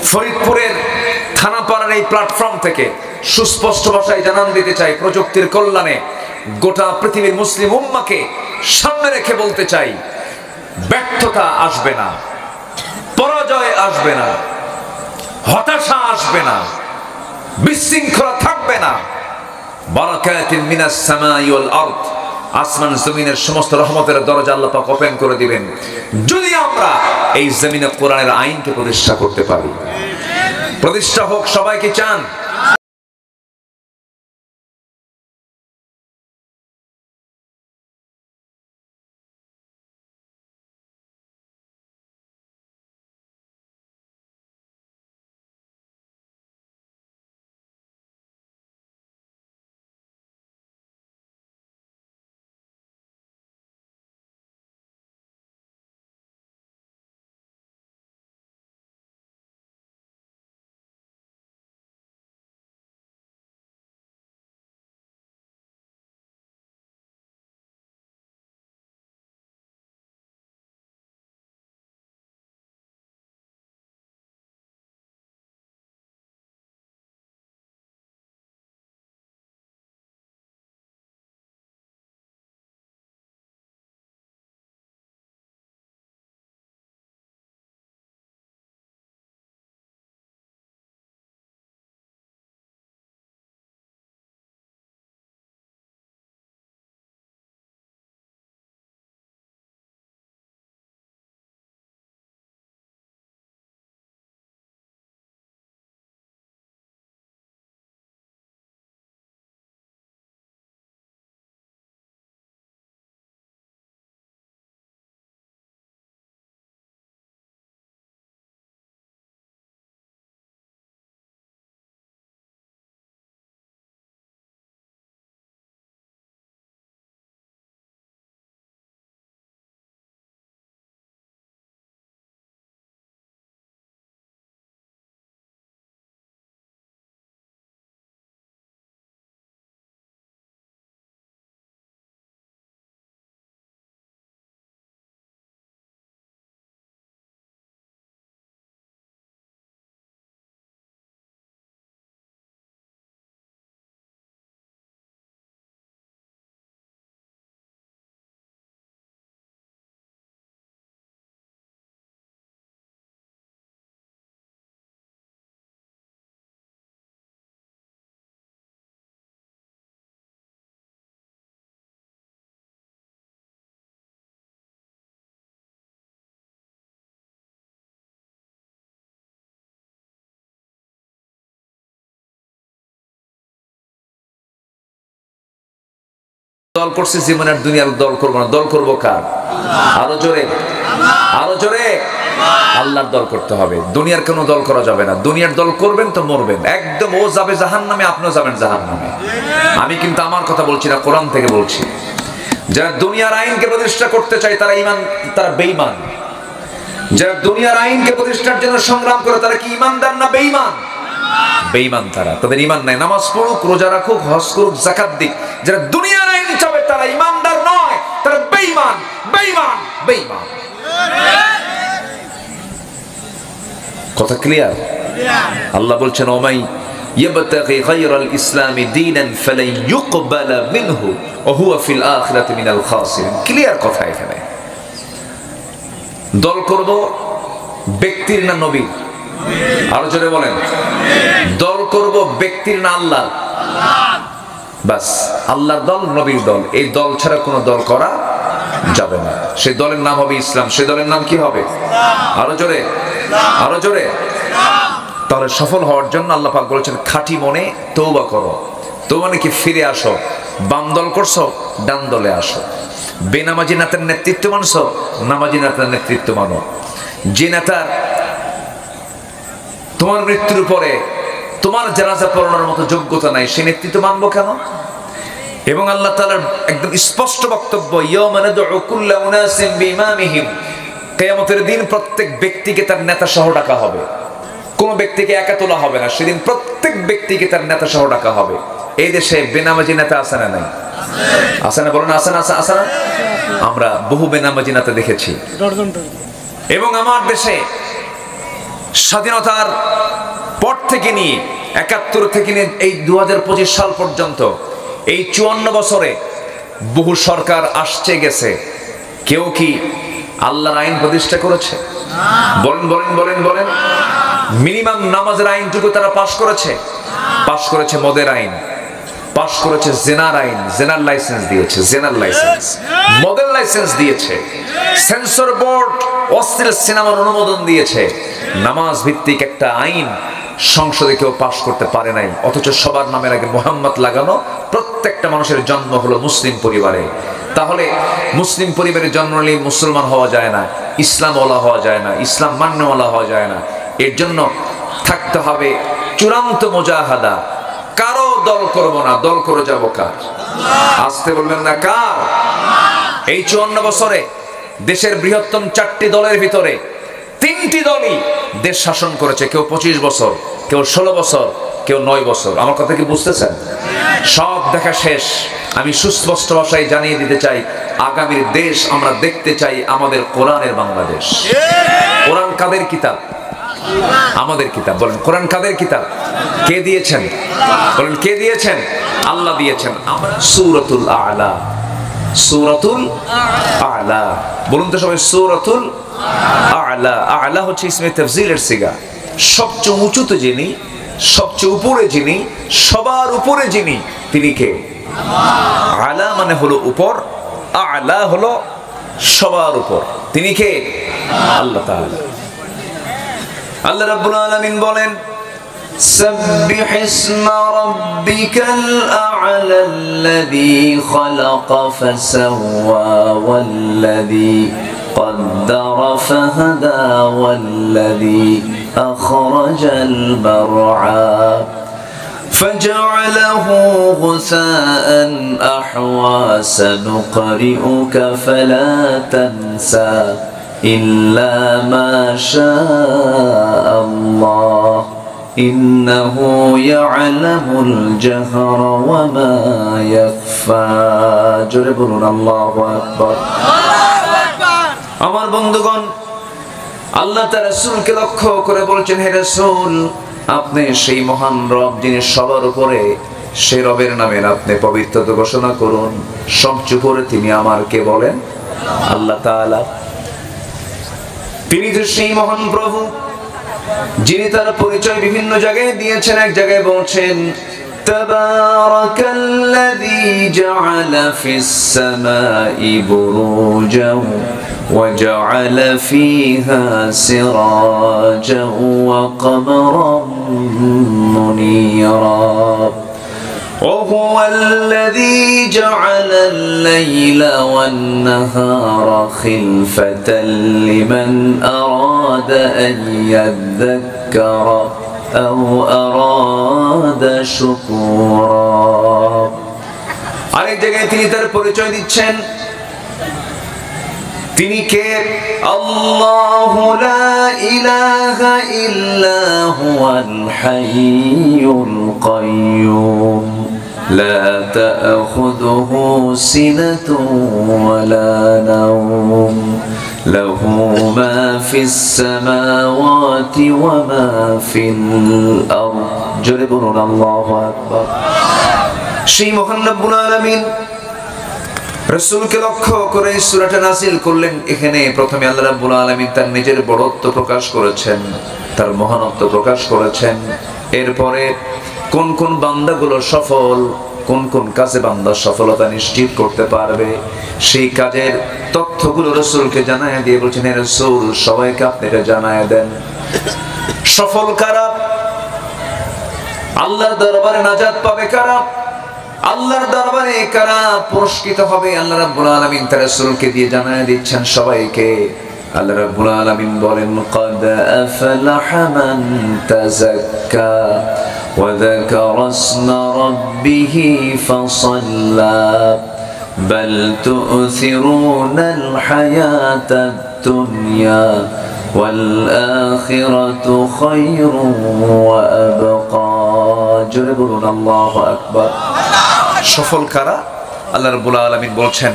ফরিদপুরের থানাপাড়ার এই প্ল্যাটফর্ম থেকে সুস্পষ্ট ভাষায় জানান দিতে চাই, প্রযুক্তির কল্যাণে গোটা পৃথিবীর মুসলিম উম্মাকে সামনে রেখে বলতে চাই, ব্যর্থতা আসবে না, পরাজয় আসবে না, হতাশা আসবে না, বিশৃঙ্খলা থাকবে না। বারাকাতিন মিনাস সামাই ওয়াল আরদ, আসমান জমিনের সমস্ত রহমতের দরজা আল্লাহ পাক ওপেন করে দিবেন যদি আমরা এই জমিনে কোরআনের আইনকে প্রতিষ্ঠা করতে পারি। প্রতিষ্ঠা হোক, সবাই কি চান? দল করছি জীবনের, দুনিয়ার দল করবো না। দল করবো কার? আরো জোরে, আরো জোরে। আল্লাহর দল করতে হবে, দুনিয়ার কোনো দল করা যাবে না। দুনিয়ার দল করবেন তো মরবেন একদম। ও যাবে জাহান্নামে, আপনিও যাবেন জাহান্নামে। আমি কিন্তু আমার কথা বলছি না, কোরআন থেকে বলছি। যারা দুনিয়ার আইনকে প্রতিষ্ঠা করতে চায় তারা বেঈমান। যারা দুনিয়ার আইনকে প্রতিষ্ঠার জন্য সংগ্রাম করে তারা কি ঈমানদার না বেঈমান? বেঈমান তারা, তাদের ঈমান নাই। নামাজ পড়ুক, রোজা রাখুক, হজ করুক, যাকাত দিক, যারা দুনিয়ার আইন চাবে তারা ঈমানদার নয়, তারা বেঈমান, বেঈমান, বেঈমান। কথা ক্লিয়ার? আল্লাহ বলছেন, ওমাই ইয়াবতাগি গায়রাল ইসলামি দীনান ফালাই ইউকবালা মিনহু ওয়া হুয়া ফিল আখিরাতি মিনাল খাসিরিন। ক্লিয়ার কথা এখানে। দল করব ব্যক্তির না নবীর? আরো জোরে বলেন। দল করব ব্যক্তির না আল্লাহ? বাস, আল্লাহর দল, নবীর দল, এই দল ছাড়া কোনো দল করা যাবে না। সেই দলের নাম হবে ইসলাম। সেই দলের নাম কি হবে? আরো জোরে, আরো জোরে। তাহলে সফল হওয়ার জন্য আল্লাহ পাক বলেছেন, খাঁটি মনে তওবা করো। তো মানে কি? ফিরে আসো। বাম দল করছো, ডান দলে আসো। বেনামাজি নেতার নেতৃত্ব মানছো, নামাজি নেতার নেতৃত্ব মানো। যে নেতার তোমার মৃত্যুর পরে তোমার জানাজা পড়ানোর মতো যোগ্যতা নাই, সে নেতৃত্ব মানবো কেন? এবং আল্লাহ তাআলার একদম স্পষ্ট বক্তব্য, ইয়াওমা নাদউ কুল্লা উনাসিন বিইমামিহিম, কিয়ামতের দিন প্রত্যেক ব্যক্তিকে তার নেতা সহ ডাকা হবে। কোন ব্যক্তিকে একা তোলা হবে না, সেদিন প্রত্যেক ব্যক্তিকে তার নেতা সহ ডাকা হবে। এই দেশে বেনামাজি নেতা আছে না নাই? আছে না? বলুন, আছে না? আছে না? আমরা বহু বেনামাজি নেতা দেখেছি। এবং আমার দেশে স্বাধীনতার পর থেকে নিয়ে ৭১ থেকে নিয়ে এই ২০২৫ সাল পর্যন্ত এই ৫৪ বছরে বহু সরকার আসছে গেছে, কেউ কি আল্লাহর আইন প্রতিষ্ঠা করেছে? বলেন বলেন বলেন বলেন। মিনিমাম নামাজের আইনটুকু তারা পাশ করেছে মদের আইন, পাশ করেছে জেনার আইন, জেনার লাইসেন্স দিয়েছে, জেনার লাইসেন্স, মদের লাইসেন্স দিয়েছে, সেন্সর বোর্ড অশ্লীল সিনেমার অনুমোদন দিয়েছে। নামাজ ভিত্তিক একটা আইন সংসদে কেউ পাশ করতে পারে নাই, অথচ সবার নামের আগে মুহাম্মদ লাগানো। প্রত্যেকটা মানুষের জন্ম হলো মুসলিম পরিবারে। তাহলে মুসলিম পরিবারে জন্ম নিলে মুসলমান হওয়া যায় না, ইসলাম ওয়ালা হওয়া যায় না, ইসলাম মান্যওয়ালা হওয়া যায় না। এর জন্য থাকতে হবে চূড়ান্ত মুজাহাদা। কারো দল করব না, দল করে যাব কার? আসতে বলবেন না কার? এই ৫৪ বছরে দেশের বৃহত্তম ৪টি দলের ভিতরে ৩টি দলই দেশ শাসন করেছে। কেউ ২৫ বছর, কেউ ১৬ বছর, কেউ ৯ বছর। আমার কথা কি বুঝতেছেন? সব দেখা শেষ। আমি সুস্পষ্ট ভাষায় জানিয়ে দিতে চাই, আগামীর দেশ আমরা দেখতে চাই আমাদের কোরআনের বাংলাদেশ। কোরআন কাদের কিতাব? আমাদের কিতাব। বলেন কোরআন কাদের কিতাব? কে দিয়েছেন? বলেন কে দিয়েছেন? আল্লাহ দিয়েছেন। সূরাতুল আ'লা, সূরাতুল আ'লা। বলুন তো সবাই, সূরাতুল আ'লা। আ'লা হচ্ছে ইসমে তাফজিলের সিগা। সবচেয়ে উঁচুতে যিনি, সবচেয়ে উপরে যিনি, সবার উপরে যিনি, তিনি কে? আ'লা মানে হলো উপর, আ'লা হলো সবার উপর। তিনি কে? আল্লাহ তাআলা। আল্লাহ রাব্বুল আলামিন বলেন, সাব্বিহ ইসমা রাব্বিকাল আ'লা আল্লাযী খালাকা ফাসাওয়া ওয়াল্লাযী قدر فهدى والذي أخرج المرعى فجعله غثاء أحوى سنقرئك فلا تنسى إلا ما شاء الله إنه يعلم الجهر وما يخفى جربنا الله أكبر আমার বন্ধুগণ, আল্লাহ তার রাসূলকে লক্ষ্য করে বলছেন, হে রাসূল, আপনি সেই মহান রব যিনি সবার উপরে, সেই রবের নামের আপনি পবিত্রতা ঘোষণা করুন। সবচেয়ে উপরে তিনি আমার কে? বলেন আল্লাহ তাআলা। তিনি তো সেই মহান প্রভু যিনি তার পরিচয় বিভিন্ন জায়গায় দিয়েছেন। এক জায়গায় বলছেন, তাবারাকাল্লাযী জাআলা ফিস সামাই বুরুজাও وجعل فيها سراجا وقمرا منيرا وهو الذي جعل الليل والنهار خلفة لمن أراد أن يذكر أو أراد شكورا আরেক জায়গায় তিনি তার পরিচয় দিচ্ছেন, তিনি কে? আল্লাহু লা ইলাহা ইল্লা হুয়াল হাইয়ুল কাইয়্যুম লা তা'খুযুহু সিনাতুন ওয়ালা নাওম লাহু মা ফিস সামাওয়াতি ওয়া মা ফিল আরদ। জোরে বলুন আল্লাহু আকবার। সেই মহান রব্বুল আলামিন রাসূলকে লক্ষ্য করে সূরাটা নাযিল করলেন। এখানে প্রথমে আল্লাহ রাব্বুল আলামিন তার নিজের বড়ত্ব প্রকাশ করেছেন, তার মহানত্ব প্রকাশ করেছেন। এরপরে কোন কোন বান্দাগুলো সফল, কোন কোন কাজে বান্দা সফলতা নিশ্চিত করতে পারবে, সেই কাজের তথ্যগুলো রাসূলকে জানায় দিয়ে বলছেন, হে রাসূল, সবাইকে আপনি এটা জানায় দেন। সফল কারা? আল্লাহর দরবারে নাজাত পাবে কারা? আল্লাহর দরবারে কারা পুরস্কৃত হবে? আল্লাহ রাব্বুল আলামিন তার রাসূলকে দিয়ে জানায় দিচ্ছেন সবাইকে। আল্লাহ রাব্বুল আলামিন বলেন, قد أفلح من تزكى وذكر اسم ربه فصلى بل تؤثرون الحياة الدنيا والآخرة خير وأبقى جربنا الله أكبر। সফল কারা? আল্লাহ রাব্বুল আলামিন বলছেন,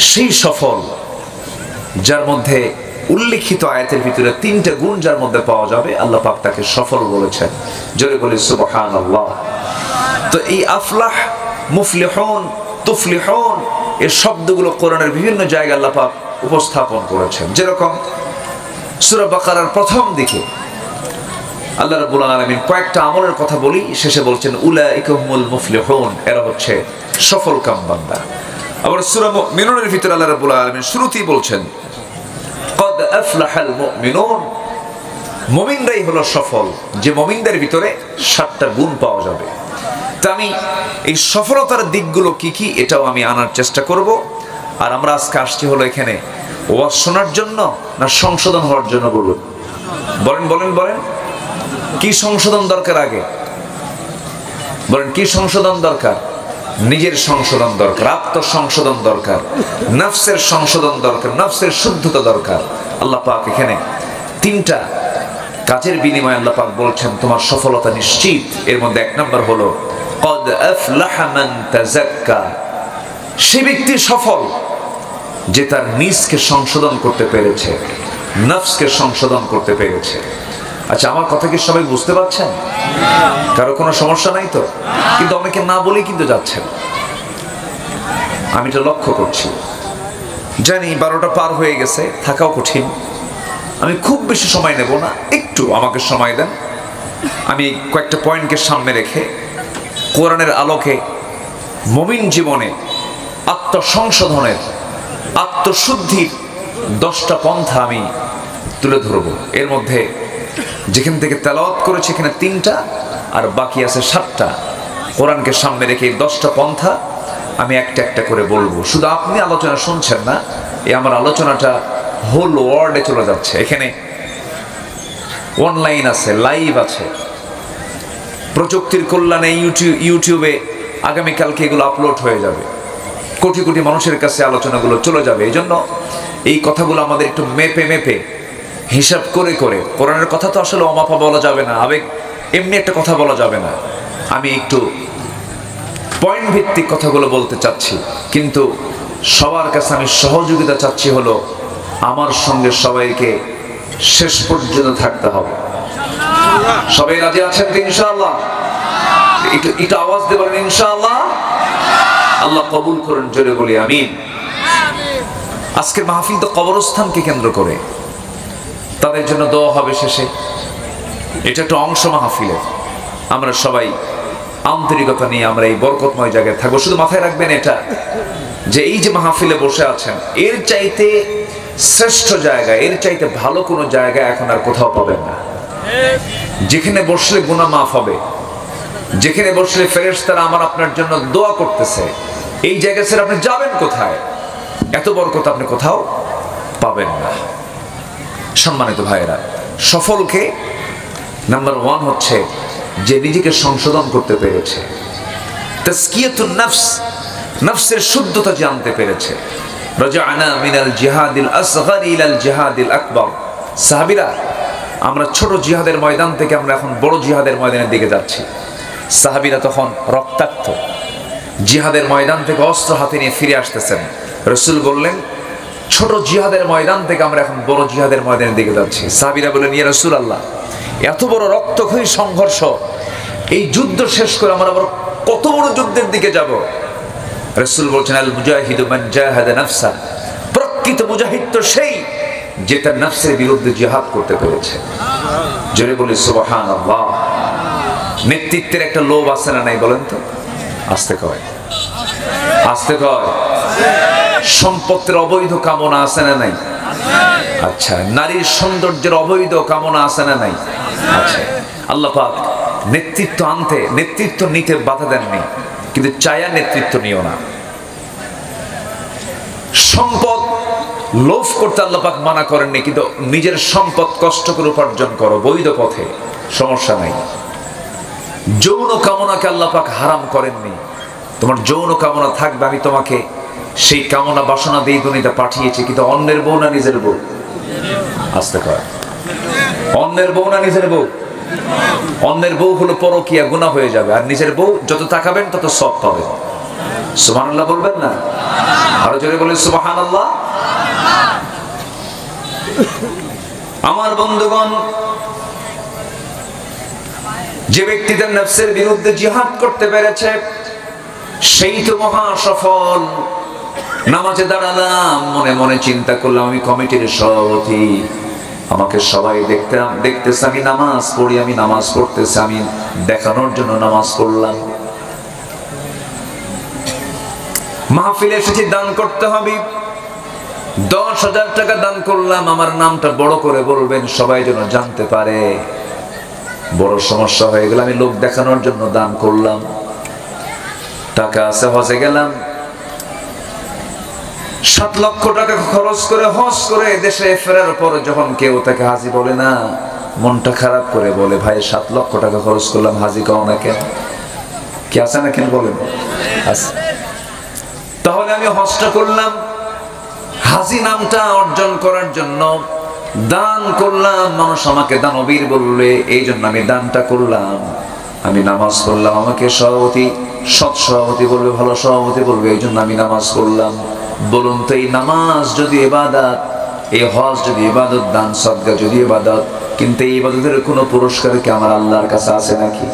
সেই সফল যার মধ্যে উল্লেখিত আয়াতের ভিতরে 3টা গুণ যার মধ্যে পাওয়া যাবে আল্লাহ পাক তাকে সফল বলেছেন। জোরে বলি সুবহানাল্লাহ। তো এই আফলাহ, মুফলিহুন, তুফলিহুন এর শব্দগুলো কোরআনের বিভিন্ন জায়গায় আল্লাহ পাক উপস্থাপন করেছেন। যেরকম সূরা বাকারার প্রথম দিকে আল্লাহ রাব্বুল আলামিন কয়েকটা আমলের কথা বলি, শেষে বলছেন উলাইকা হুমুল মুফলিহুন, এরা হচ্ছে সফল কাম বান্দা। আবার সূরা মুমিনুনের ভিতরে আল্লাহ রাব্বুল আলামিন শুরুতেই বলছেন কদ আফলাহাল মুমিনুন, মুমিনরাই হলো সফল, যে মুমিনদের ভিতরে 7টা গুণ পাওয়া যাবে। তা আমি এই সফলতার দিকগুলো কি কি এটাও আমি আনার চেষ্টা করব। আর আমরা আজকে আসছি হলো এখানে ওয়াজ শোনার জন্য না সংশোধন হওয়ার জন্য? বলুন, বলেন বলেন বলেন, কি সংশোধন দরকার? আগে বলেন, কি সংশোধন দরকার? নিজের সংশোধন দরকার, আত্মসংশোধন দরকার, নফসের সংশোধন দরকার, নফসের শুদ্ধতা দরকার। আল্লাহ পাক এখানে 3টা কাজের বিনিময়ে আল্লাহ পাক বলছেন তোমার সফলতা নিশ্চিত। এর মধ্যে 1 নম্বর হলো কদ আফলাহা মান তাযাক্কা, সে ব্যক্তি সফল যে তার নিজকে সংশোধন করতে পেরেছে, নফসকে সংশোধন করতে পেরেছে। আচ্ছা, আমার কথা কি সবাই বুঝতে পারছেন? কারো কোনো সমস্যা নাই তো? কিন্তু অনেকে না বলেই কিন্তু যাচ্ছেন, আমি এটা লক্ষ্য করছি। জানি 12টা পার হয়ে গেছে, থাকাও কঠিন। আমি খুব বেশি সময় নেব না, একটু আমাকে সময় দেন। আমি কয়েকটা পয়েন্টকে সামনে রেখে কোরআনের আলোকে মুমিন জীবনে আত্মসংশোধনের, আত্মশুদ্ধির 10টা পন্থা আমি তুলে ধরব। এর মধ্যে যেখান থেকে তেলাওয়াত করেছে এখানে 3টা, আর বাকি আছে 7টা। কোরআনকে সামনে রেখে 10টা পন্থা আমি একটা একটা করে বলবো। শুধু আপনি আলোচনা শুনছেন না, এই আমার আলোচনাটা হোল ওয়ার্ল্ডে চলে যাচ্ছে। এখানে অনলাইন আছে, লাইভ আছে, প্রযুক্তির কল্যাণে ইউটিউবে আগামীকালকে এগুলো আপলোড হয়ে যাবে, কোটি কোটি মানুষের কাছে আলোচনাগুলো চলে যাবে। এই জন্য এই কথাগুলো আমাদের একটু মেপে মেপে হিসাব করে করে, কোরআনের কথা তো আসলে অমাপা বলা যাবে না, আবেগ এমনি একটা কথা বলা যাবে না। আমি একটু পয়েন্ট ভিত্তিক কথাগুলো বলতে চাচ্ছি, কিন্তু সবার কাছে আমি সহযোগিতা চাচ্ছি হলো আমার সঙ্গে সবাইকে শেষ পর্যন্ত থাকতে হবে। সবাই রাজি আছেন তো ইনশাআল্লাহ? একটু আওয়াজ দেবেন ইনশাআল্লাহ। আল্লাহ কবুল করেন, জোরে বলি আমিন। আজকের মাহফিল তো কবরস্থানকে কেন্দ্র করে, তাদের জন্য দোয়া হবে শেষে। এটা একটা অংশ মাহফিলের। আমরা সবাই আন্তরিকতা নিয়ে আমরা এই বরকতময় জায়গায় থাকবো। শুধু মাথায় রাখবেন এটা, যে এই যে মাহফিলে বসে আছেন, এর চাইতে শ্রেষ্ঠ জায়গা, এর চাইতে ভালো কোনো জায়গা এখন আর কোথাও পাবেন না। যেখানে বসলে গুনাহ মাফ হবে, যেখানে বসলে ফেরেশতারা আমার আপনার জন্য দোয়া করতেছে, এই জায়গা ছেড়ে আপনি যাবেন কোথায়? এত বরকত আপনি কোথাও পাবেন না। সম্মানিত ভাইয়েরা, সফলকে নাম্বার 1 হচ্ছে যে নিজেকে সংশোধন করতে পেরেছে, তাজকিয়াতুন নফস, নফসের শুদ্ধতা জানতে পেরেছে। রাজআনা মিনাল জিহাদিল আসগর ইলাল জিহাদিল আকবার। সাহাবীরা, আমরা ছোট জিহাদের ময়দান থেকে আমরা এখন বড় জিহাদের ময়দানের দিকে যাচ্ছি। সাহাবীরা তখন রক্তাক্ত, জিহাদের ময়দান থেকে অস্ত্র হাতে নিয়ে ফিরে আসতেছেন। রাসূল বললেন, ছোট জিহাদের ময়দান থেকে আমরা এখন বড় জিহাদের ময়দানের দিকে যাচ্ছি। সাহাবীরা বললেন, ইয়া রাসূলুল্লাহ, এত বড় রক্তক্ষয়ী সংঘর্ষ, এই যুদ্ধ শেষ করে আমরা আবার কত বড় যুদ্ধের দিকে যাব? রাসূল বলছেন, আল মুজাহিদু মান জাহাদা নাফসা, প্রকৃত মুজাহিদ তো সেই যে তার নফসের বিরুদ্ধে জিহাদ করতে পেরেছে। জোরে বলি সুবহানাল্লাহ। নেতৃত্বের একটা লোভ আছে না নাই বলেন তো? আস্তে কয়, আস্তে কয়। সম্পত্তির অবৈধ কামনা আছে না নাই? আচ্ছা, নারীর সৌন্দর্যের অবৈধ কামনা আছে না নাই? আচ্ছা, আল্লাহ পাক নেতৃত্ব আনতে, নেতৃত্ব নিতে বাধা দেননি, কিন্তু চায়া নেতৃত্ব নিও না। সম্পদ লোভ করতে আল্লাহ পাক মানা করেননি, কিন্তু নিজের সম্পদ কষ্ট করে উপার্জন করো বৈধ পথে, সমস্যা নাই। যৌন কামনাকে আল্লাহ পাক হারাম করেননি। তোমার যৌন কামনা থাকবে, আমি তোমাকে সেই কামনা বাসনা দিয়ে দুনিয়াতে পাঠিয়েছি, কিন্তু অন্যের বউ না নিজের বউ? আস্তে কয়, অন্যের বউ না নিজের বউ? অন্যের বউ হলো পরকীয়া, গুনাহ হয়ে যাবে। আর নিজের বউ যত তাকাবেন তত সওয়াব পাবেন। সুবহানাল্লাহ বলবেন না? আরো জোরে বলেন সুবহানাল্লাহ। আমার বন্ধুগণ, যে ব্যক্তি তার নফসের বিরুদ্ধে জিহাদ করতে পেরেছে সেই তো মহা সফল। নামাজে দাঁড়ালাম, মনে মনে চিন্তা করলাম আমি কমিটির সভাপতি, আমাকে সবাই দেখতেছে আমি নামাজ পড়ি, আমি নামাজ পড়তেছি, আমি দেখানোর জন্য নামাজ পড়লাম। মাহফিলে এসেছি, দান করতে হবে, 10,000 টাকা দান করলাম, আমার নামটা বড় করে বলবেন সবাই যেন জানতে পারে। বড় সমস্যা হয়ে গেল, আমি লোক দেখানোর জন্য দান করলাম। টাকা আছে, হজে গেলাম, 7 লক্ষ টাকা খরচ করে হজ করে দেশে ফেরার পর যখন কেউ তাকে হাজি বলে না, মনটা খারাপ করে বলে, ভাই 7 লক্ষ টাকা খরচ করলাম, হাজি কও না কেন? কি আছে না কেন বলেন? তাহলে আমি হজটা করলাম, হাজি নামটা অর্জন করার জন্য দান করলাম, মানুষ আমাকে দানবীর বললে, এই জন্য আমি দানটা করলাম। আমি নামাজ পড়লাম, আমাকে সভাপতি, সৎ সভাপতি বলবে, ভালো সভাপতি বলবে, এই জন্য আমি নামাজ পড়লাম। বলুন তো, এই নামাজ যদি ইবাদত, এই হজ যদি ইবাদত, দান সদকা যদি ইবাদত, কিন্তু এই ইবাদতের কোনো পুরস্কার কি আমার আল্লাহর কাছে আছে নাকি?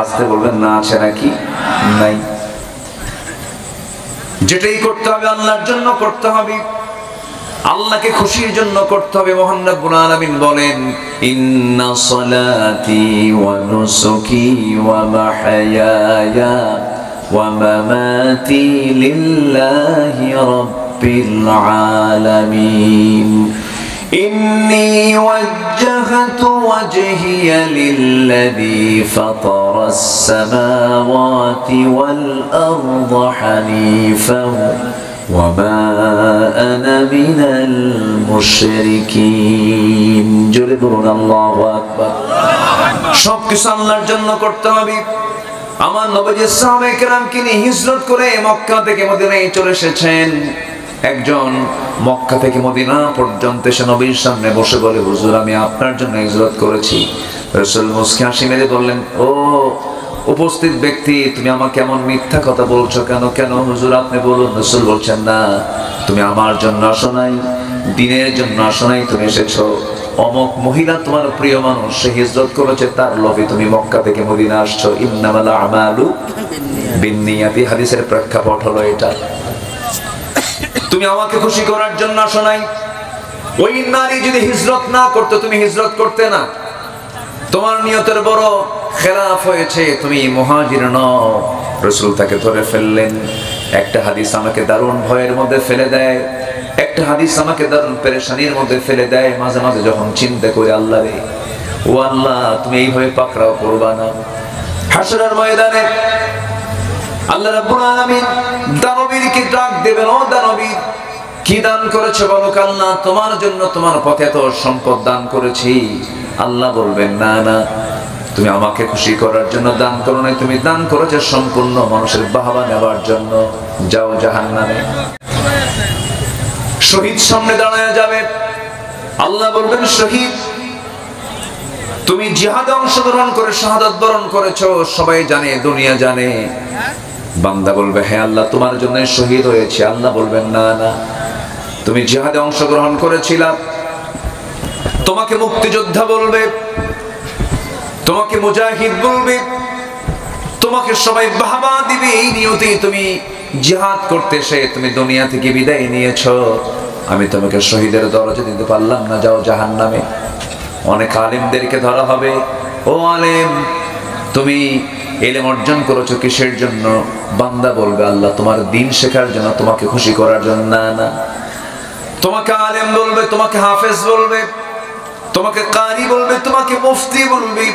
আসতে বলবেন না, আছে নাকি? নাই। যেটাই করতে হবে আল্লাহর জন্য করতে হবে, আল্লাহকে খুশির জন্য করতে হবে। মহান রব্বুল আলামিন বলেন, ইন্না সলাতি ওয়া নুসুকি ওয়া মাহইয়ায়া ওয়া মামাতি লিল্লাহি রাব্বিল আলামিন ইন্নী ওয়াজ্জাহতু ওয়াজহিয়া লিল্লাযী ফাতারাস সামাওয়াতি ওয়াল আরদা হানিফান وما أنا من المشركين জোরে বলুন আল্লাহু আকবার। সবকিছু আল্লাহর জন্য করতে হবে। আমার নবী সাহাবায়ে কেরামকে নিয়ে হিজরত করে মক্কা থেকে মদিনায় চলে এসেছেন। একজন মক্কা থেকে মদিনা পর্যন্ত এসে নবীর সামনে বসে বলে, হুজুর আমি আপনার জন্য হিজরত করেছি। রাসূল মুস্কি হাসি মেরে বললেন, ও উপস্থিত ব্যক্তি, তুমি আমাকে এমন মিথ্যা কথা বলছো কেন? কেন হুজুর আপনি বলুন। রাসূল বলছেন, না তুমি আমার জন্য আসো নাই, দিনের জন্য আসো নাই, তুমি এসেছো অমুক মহিলা তোমার প্রিয় মানুষ, সে হিজরত করেছে, তার লোভে তুমি মক্কা থেকে মদিনা আসছো। ইন্নামাল আমালু বিন্নিয়াতি, হাদিসের প্রেক্ষাপট হলো এটা। তুমি আমাকে খুশি করার জন্য আসো নাই। ওই নারী যদি হিজরত না করতে, তুমি হিজরত করতে না, তোমার নিয়তের বড় খেলাফ হয়েছে, তুমি মুহাজির নও। রাসূল তাকে ধরে ফেললেন। একটা হাদিস আমাকে দারুণ ভয়ের মধ্যে ফেলে দেয়, একটা হাদিস আমাকে দারুণ পেরেশানির মধ্যে ফেলে দেয়। মাঝে মাঝে যখন চিন্তা করি, আল্লাহ রে, ও আল্লাহ তুমি এইভাবে পাকড়াও করবা না। হাশরের ময়দানে আল্লাহ রাব্বুল আলামিন দানবীরকে ডাক দেবেন, ও দানবীর কি দান করেছে বলো? আল্লাহ তোমার জন্য তোমার পথে এত সম্পদ দান করেছি। আল্লাহ বলবেন, না না, তুমি আমাকে খুশি করার জন্য দান করো নাই, তুমি দান করেছো সম্পূর্ণ মানুষের বাহবা নেওয়ার জন্য। যাও জাহান্নামে। শহীদ সামনে দাঁড়ায় যাবে, আল্লাহ বলবেন, শহীদ তুমি জিহাদে অংশগ্রহণ করে শাহাদাত বরণ করেছো, সবাই জানে, দুনিয়া জানে। বান্দা বলবে, হ্যাঁ আল্লাহ তোমার জন্য শহীদ হয়েছে। আল্লাহ বলবেন, না না, তুমি জিহাদে অংশগ্রহণ করেছিলা, তোমাকে মুক্তিযোদ্ধা বলবে, তোমাকে মুজাহিদ বলবে, তোমাকে সবাই বাহবা দিবে। এই নিয়তেই তুমি জিহাদ করতে এসে তুমি দুনিয়া থেকে বিদায় নিয়েছো। আমি তোমাকে শহীদের দরজা দিতে পারলাম না, যাও জাহান্নামে। অনেক আলেমদেরকে ধরা হবে, ও আলেম তুমি ইলম অর্জন করেছো কিসের জন্য? বান্দা বলবে, আল্লাহ তোমার দ্বীন শেখার জন্য, তোমাকে খুশি করার জন্য। না না, তোমাকে আলেম বলবে, তোমাকে হাফেজ বলবে, তোমাকে কারি বলবে, তোমাকে মুফতি বলবে,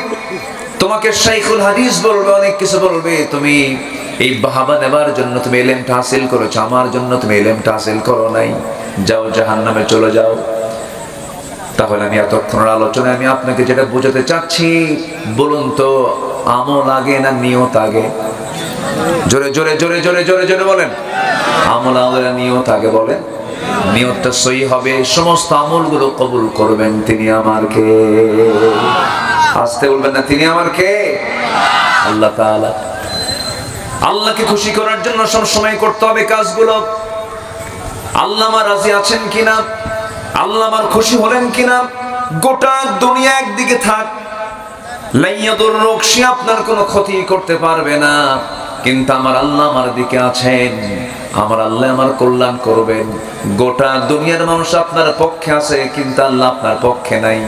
তোমাকে শাইখুল হাদিস বলবে, অনেক কিছু বলবে। তুমি এই বাহবা নেবার জন্য তুমি ইলমটা হাসিল করেছো, আমার জন্য তুমি ইলমটা হাসিল করো নাই। যাও জাহান্নামে চলে যাও। তাহলে আমি এতক্ষণের আলোচনায় আমি আপনাকে যেটা বোঝাতে চাচ্ছি, বলুন তো আমল আগে না নিয়ত আগে? জোরে জোরে জোরে জোরে জোরে জোরে বলেন। আমল আগে না নিয়ত আগে? বলেন। নিয়তটা সহি হবে, সমস্ত আমলগুলো কবুল করবেন তিনি আমার কে? আসতে বলবেন না, তিনি আমার কে? আল্লাহ তাআলা। আল্লাহকে খুশি করার জন্য সব সময় করতে হবে কাজগুলো। আল্লাহ আমার রাজি আছেন কিনা, আল্লাহ আমার খুশি হলেন কিনা, গোটা দুনিয়া একদিকে থাক, লাইয়াদুররুক, সে আপনার কোনো ক্ষতি করতে পারবে না, কিন্তু আমার আল্লাহ আমার দিকে আছেন, আমার আল্লাহ আমার কল্যাণ করবেন। গোটা দুনিয়ার মানুষ আপনার পক্ষে আছে, কিন্তু আল্লাহ আপনার পক্ষে নাই।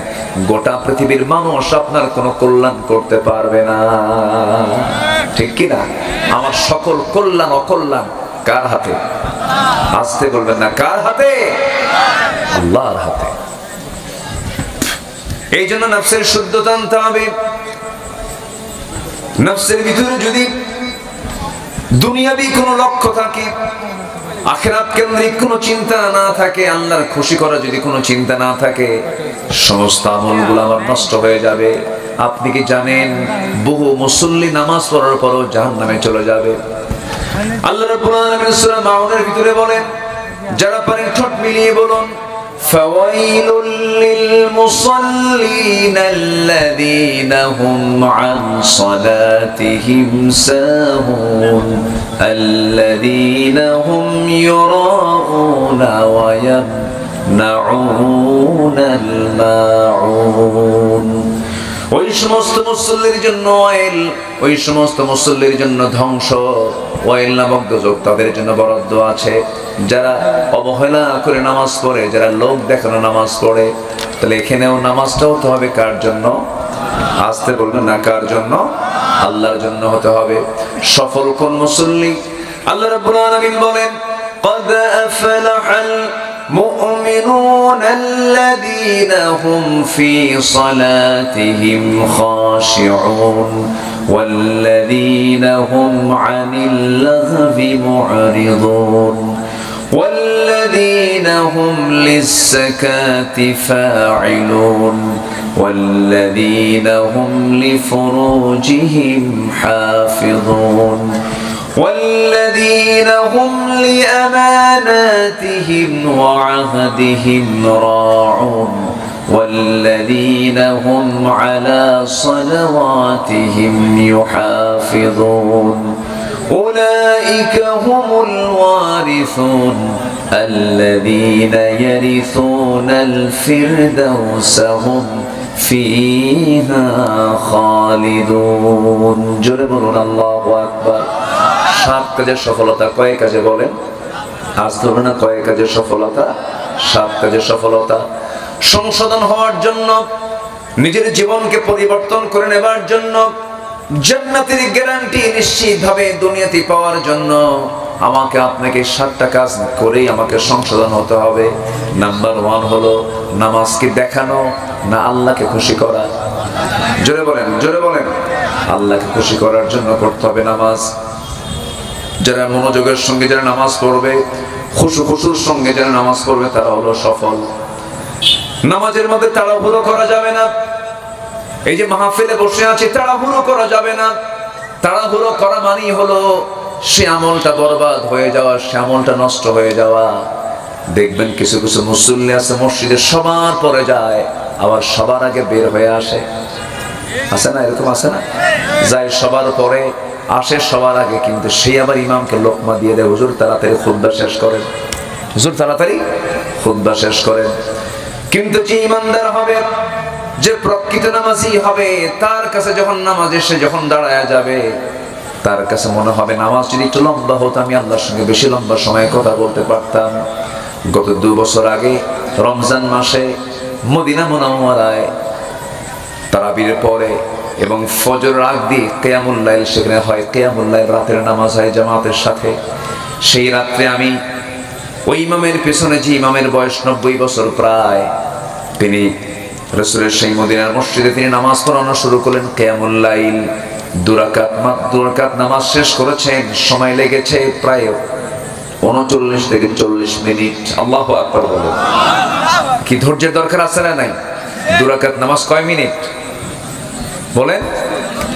গোটা পৃথিবীর মানুষ আপনার কোনো কল্যাণ করতে পারবে না, ঠিক কি না? আমার সকল কল্যাণ অকল্যাণ কার হাতে? আসতে বলবেন না, কার হাতে? আল্লাহর হাতে। এই জন্য নফসের শুদ্ধতা আনতে হবে। নফসের ভিতরে যদি দুনিয়াবি কোনো লক্ষ্য থাকে, আখিরাত কেন্দ্রিক কোনো চিন্তা না থাকে, আল্লাহর খুশি করা যদি কোনো চিন্তা না থাকে, সমস্ত আমলগুলো আমার নষ্ট হয়ে যাবে। আপনি কি জানেন বহু মুসল্লি নামাজ পড়ার পরও জাহান্নামে চলে যাবে? আল্লাহ রাব্বুল আলামিন সূরা মাউনের ভিতরে বলেন, যারা পারেন ঠোঁট মিলিয়ে বলুন, فويل للمصلين الذين هم عن صلاتهم ساهون الذين هم يراءون ويمنعون الماعون। ওই সমস্ত মুসল্লির জন্য ওয়াইল, ওই সমস্ত মুসল্লির জন্য ধ্বংস। ওয়াইল নামক দোজখ তাদের জন্য বরাদ্দ আছে যারা অবহেলা করে নামাজ পড়ে, যারা লোক দেখানো নামাজ পড়ে। তাহলে এখানেও নামাজটা হতে হবে কার জন্য? আসতে বলবেন না, কার জন্য? আল্লাহর জন্য হতে হবে। সফল কোন মুসল্লি? আল্লাহ রাব্বুল আলামিন বলেন, قد أفلح المؤمنون الذين هم في صلاتهم خاشعون والذين هم عن اللغو معرضون والذين هم للزكاة فاعلون والذين هم لفروجهم حافظون والذين هم لأماناتهم وعهدهم راعون والذين هم على صلواتهم يحافظون أولئك هم الوارثون الذين يرثون الفردوس هم فيها خالدون। জোরে বলুন আল্লাহু আকবার। 7 কাজের সফলতা কয় কাজে বলেন? আজ ধরো না, কয় কাজের সফলতা? 7 কাজের সফলতা। সংশোধন হওয়ার জন্য, নিজের জীবনকে পরিবর্তন করে নেবার জন্য, জান্নাতের গ্যারান্টি নিশ্চিতভাবে দুনিয়াতে পাওয়ার জন্য আমাকে আপনাকে 7টা কাজ করেই আমাকে সংশোধন হতে হবে। নাম্বার 1 হলো নামাজকে দেখানো না আল্লাহকে খুশি করা? জোরে বলেন, জোরে বলেন। আল্লাহকে খুশি করার জন্য করতে হবে নামাজ। যারা মনোযোগের সঙ্গে যারা নামাজ পড়বে, খুশুর সঙ্গে যারা নামাজ পড়বে, তারা হলো সফল। নামাজের মধ্যে তাড়াহুড়ো করা যাবে না। এই যে মাহফিলে বসে আছি, তাড়াহুড়ো করা যাবে না। তাড়াহুড়ো করা মানেই হলো সে আমলটা বরবাদ হয়ে যাওয়া, সে আমলটা নষ্ট হয়ে যাওয়া। দেখবেন কিছু কিছু মুসল্লি আছে মসজিদে সবার পরে যায়, আবার সবার আগে বের হয়ে আসে। আছে না, এরকম আছে না? যায় সবার পরে, আসে সবার আগে, কিন্তু সে আবার ইমামকে লোকমা দিয়ে দেয়, হুজুর তাড়াতাড়ি খুতবা শেষ করেন, হুজুর তাড়াতাড়ি খুতবা শেষ করেন। কিন্তু যে ইমানদার হবে, যে প্রকৃত নামাজি হবে, তার কাছে যখন নামাজ এসে যখন দাঁড়ায় যাবে, তার কাছে মনে হবে নামাজ যদি একটু লম্বা হতো, আমি আল্লাহর সঙ্গে বেশি লম্বা সময় কথা বলতে পারতাম। গত 2 বছর আগে রমজান মাসে মদিনা মুনাওয়ারায় তারাবির পরে এবং ফজর আগ দিয়ে কিয়ামুল লাইল সেখানে হয়। কিয়ামুল লাইল রাতের নামাজ হয় জামাতের সাথে। সেই রাত্রে আমি ওই ইমামের পেছনে, যে ইমামের বয়স 90 বছর প্রায়, তিনি রাসূলের সেই মদিনার মসজিদে তিনি নামাজ পড়ানো শুরু করলেন। কিয়ামুল লাইল 2 রাকাত নামাজ শেষ করেছেন। সময় লেগেছে প্রায় 39 থেকে 40 মিনিট। আল্লাহু আকবার বলেন। কি ধৈর্যের দরকার আছে না নাই? 2 রাকাত নামাজ কয় মিনিট বলেন?